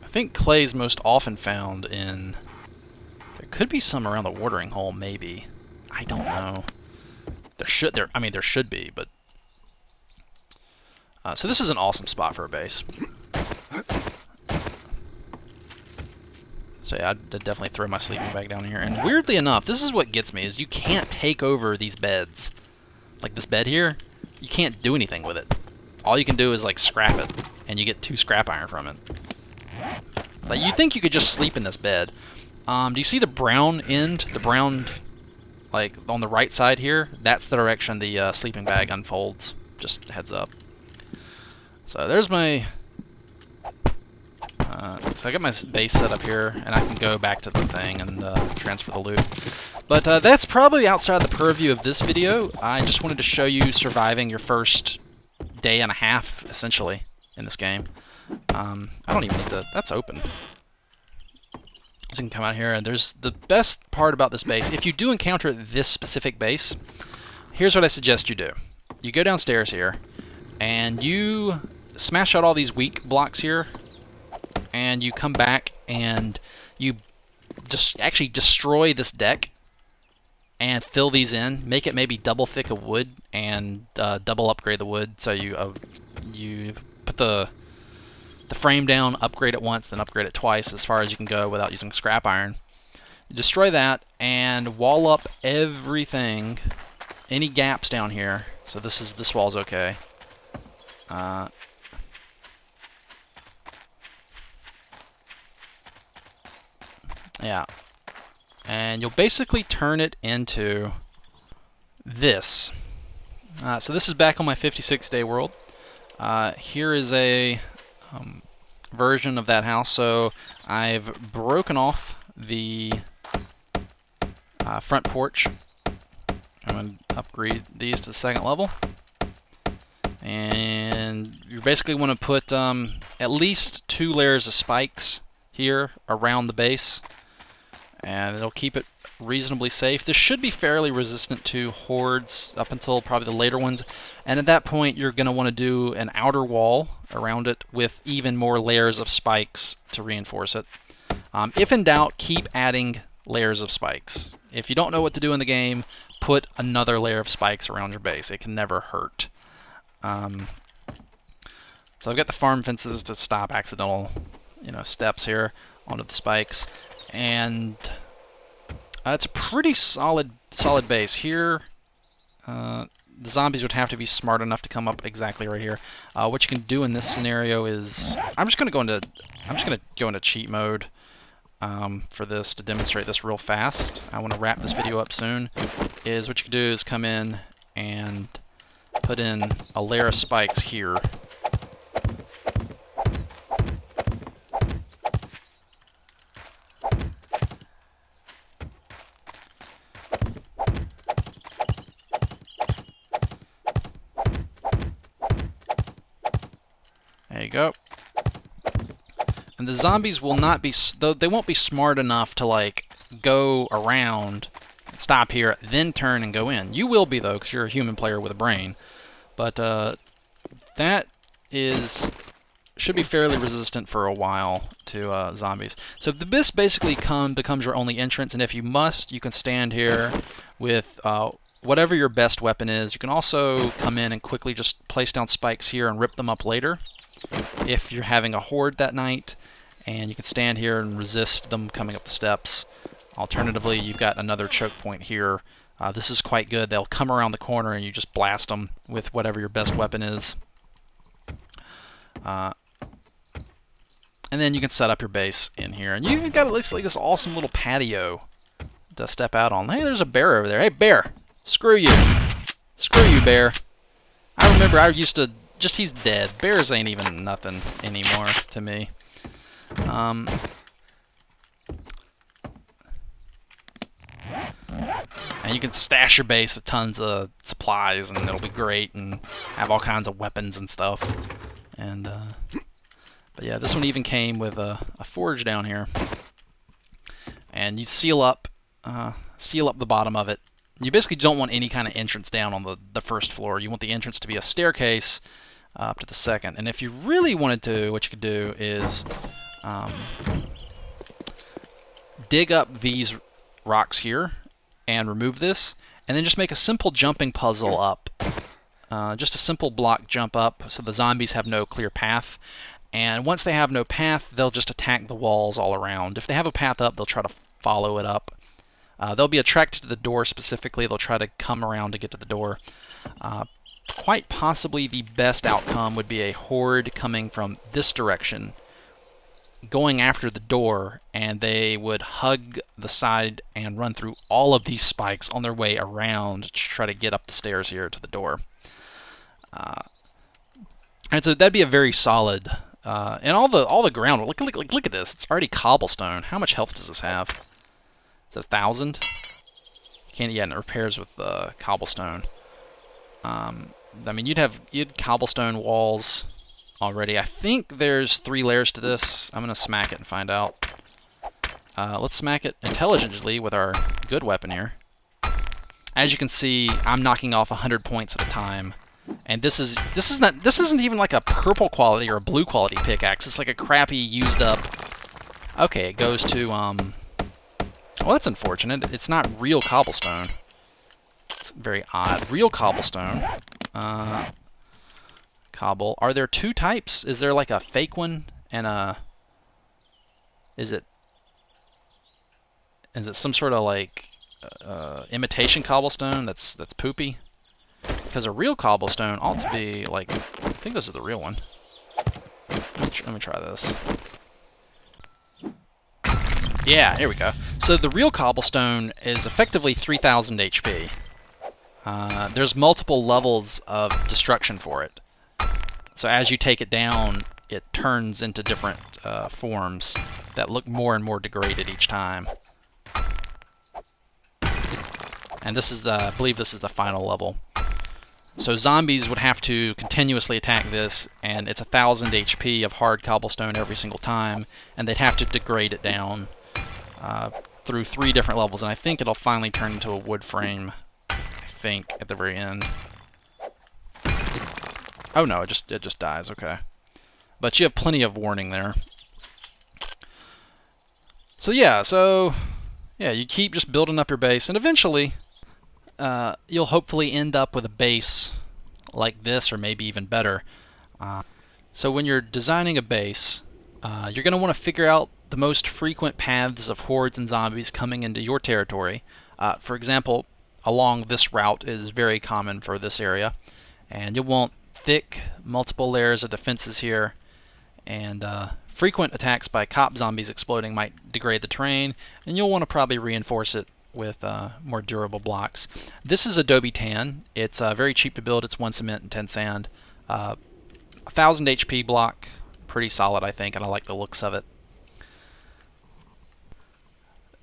I think clay is most often found in... There could be some around the watering hole, maybe. I don't know. There should be, but... so this is an awesome spot for a base. So yeah, I'd definitely throw my sleeping bag down here. And weirdly enough, this is what gets me, is you can't take over these beds. Like this bed here, you can't do anything with it. All you can do is like scrap it, and you get 2 scrap iron from it. Like you think you could just sleep in this bed. Do you see the brown end? The brown, like on the right side here? That's the direction the sleeping bag unfolds. Just heads up. So there's my... so I got my base set up here, and I can go back to the thing and transfer the loot. But that's probably outside the purview of this video. I just wanted to show you surviving your first day and a half, essentially, in this game. I don't even need to... That's open. So you can come out here, and there's the best part about this base. If you do encounter this specific base, here's what I suggest you do. You go downstairs here, and you smash out all these weak blocks here, and you come back and you just actually destroy this deck and fill these in. Make it maybe double thick of wood and double upgrade the wood. So you put the frame down, upgrade it once, then upgrade it twice as far as you can go without using scrap iron. You destroy that and wall up everything, any gaps down here. So this wall's okay. Yeah, and you'll basically turn it into this. So this is back on my 56-day world. Here is a version of that house. So I've broken off the front porch. I'm going to upgrade these to the 2nd level. And you basically want to put at least 2 layers of spikes here around the base, and it'll keep it reasonably safe. This should be fairly resistant to hordes up until probably the later ones, and at that point you're going to want to do an outer wall around it with even more layers of spikes to reinforce it. If in doubt, keep adding layers of spikes. If you don't know what to do in the game, put another layer of spikes around your base. It can never hurt. So I've got the farm fences to stop accidental steps here onto the spikes, and it's a pretty solid base here. The zombies would have to be smart enough to come up exactly right here. What you can do in this scenario is I'm just gonna go into cheat mode for this to demonstrate this real fast. I want to wrap this video up soon. What you can do is come in and put in a layer of spikes here. There you go. And the zombies will not be, they won't be smart enough to like go around, stop here, then turn and go in. You will be though, because you're a human player with a brain. But that should be fairly resistant for a while to zombies. So this basically becomes your only entrance, and if you must, you can stand here with whatever your best weapon is. You can also come in and quickly just place down spikes here and rip them up later if you're having a horde that night, and you can stand here and resist them coming up the steps. Alternatively, you've got another choke point here This is quite good. They'll come around the corner and you just blast them with whatever your best weapon is. And then you can set up your base in here. And you even got, it looks like, this awesome little patio to step out on. Hey, there's a bear over there. Hey, bear! Screw you. Screw you, bear. I remember I used to... he's dead. Bears ain't even nothing anymore to me. And you can stash your base with tons of supplies, and it'll be great, and have all kinds of weapons and stuff. And but yeah, this one even came with a forge down here, and you seal up the bottom of it. You basically don't want any kind of entrance down on the first floor. You want the entrance to be a staircase up to the second. And if you really wanted to, what you could do is dig up these rocks here and remove this, and then just make a simple jumping puzzle up. Just a simple block jump up so the zombies have no clear path. And once they have no path, they'll just attack the walls all around. If they have a path up, they'll try to follow it up. They'll be attracted to the door specifically. They'll try to come around to get to the door. Quite possibly the best outcome would be a horde coming from this direction, going after the door, and they would hug the side and run through all of these spikes on their way around to try to get up the stairs here to the door. And so that'd be a very solid... and all the ground, look at this. It's already cobblestone. How much health does this have? Is it 1,000? Can't, yeah, and it repairs with cobblestone. I mean, you'd cobblestone walls already. I think there's 3 layers to this. I'm gonna smack it and find out. Let's smack it intelligently with our good weapon here. As you can see, I'm knocking off 100 points at a time. And this isn't even like a purple quality or a blue quality pickaxe. It's like a crappy used up. Okay, it goes to well, that's unfortunate. It's not real cobblestone. It's very odd. Real cobblestone. Cobble. Are there 2 types? Is there like a fake one and a... Is it some sort of like imitation cobblestone that's poopy? Because a real cobblestone ought to be like... I think this is the real one. Let me try this. Yeah, here we go. So the real cobblestone is effectively 3,000 HP. There's multiple levels of destruction for it. So as you take it down, it turns into different forms that look more and more degraded each time. And this is I believe this is the final level. So zombies would have to continuously attack this, and it's 1,000 HP of hard cobblestone every single time, and they'd have to degrade it down through 3 different levels, and I think it'll finally turn into a wood frame, I think, at the very end. Oh no, it just dies, okay. But you have plenty of warning there. So yeah, you keep just building up your base, and eventually you'll hopefully end up with a base like this, or maybe even better. So when you're designing a base, you're going to want to figure out the most frequent paths of hordes and zombies coming into your territory. For example, along this route is very common for this area, and you'll want thick, multiple layers of defenses here, and frequent attacks by cop zombies exploding might degrade the terrain, and you'll want to probably reinforce it with more durable blocks. This is Adobe Tan. It's very cheap to build. It's 1 cement and 10 sand. 1,000 HP block, pretty solid I think, and I like the looks of it.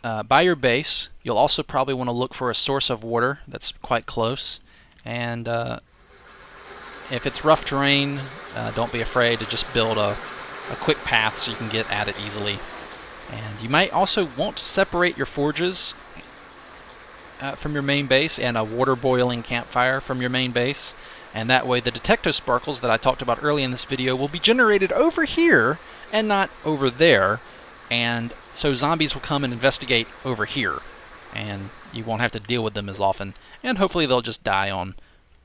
By your base, you'll also probably want to look for a source of water that's quite close, and if it's rough terrain, don't be afraid to just build a quick path so you can get at it easily. And you might also want to separate your forges from your main base, and a water boiling campfire from your main base, and that way the detecto sparkles that I talked about early in this video will be generated over here and not over there, and so zombies will come and investigate over here, and you won't have to deal with them as often, and hopefully they'll just die on,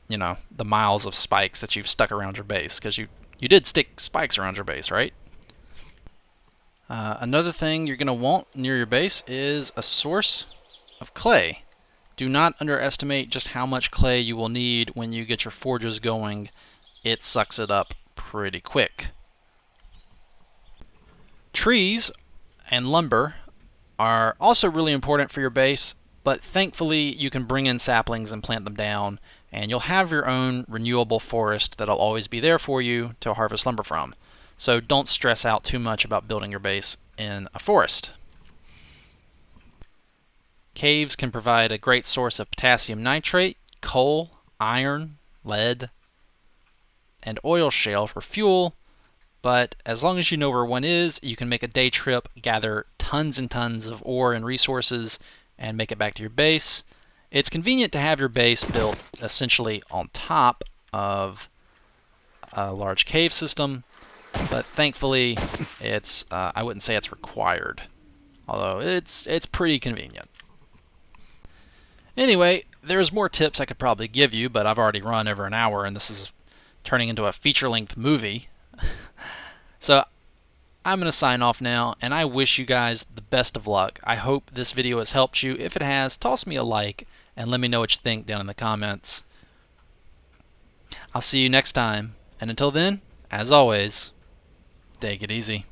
you know, the miles of spikes that you've stuck around your base, because you did stick spikes around your base, right? Another thing you're going to want near your base is a source of clay. Do not underestimate just how much clay you will need when you get your forges going. It sucks it up pretty quick. Trees and lumber are also really important for your base, but thankfully you can bring in saplings and plant them down, and you'll have your own renewable forest that'll always be there for you to harvest lumber from. So don't stress out too much about building your base in a forest. Caves can provide a great source of potassium nitrate, coal, iron, lead, and oil shale for fuel, but as long as you know where one is, you can make a day trip, gather tons and tons of ore and resources, and make it back to your base. It's convenient to have your base built essentially on top of a large cave system, but thankfully it's I wouldn't say it's required, although it's pretty convenient. Anyway, there's more tips I could probably give you, but I've already run over an hour and this is turning into a feature-length movie. So I'm going to sign off now, and I wish you guys the best of luck. I hope this video has helped you. If it has, toss me a like and let me know what you think down in the comments. I'll see you next time, and until then, as always, take it easy.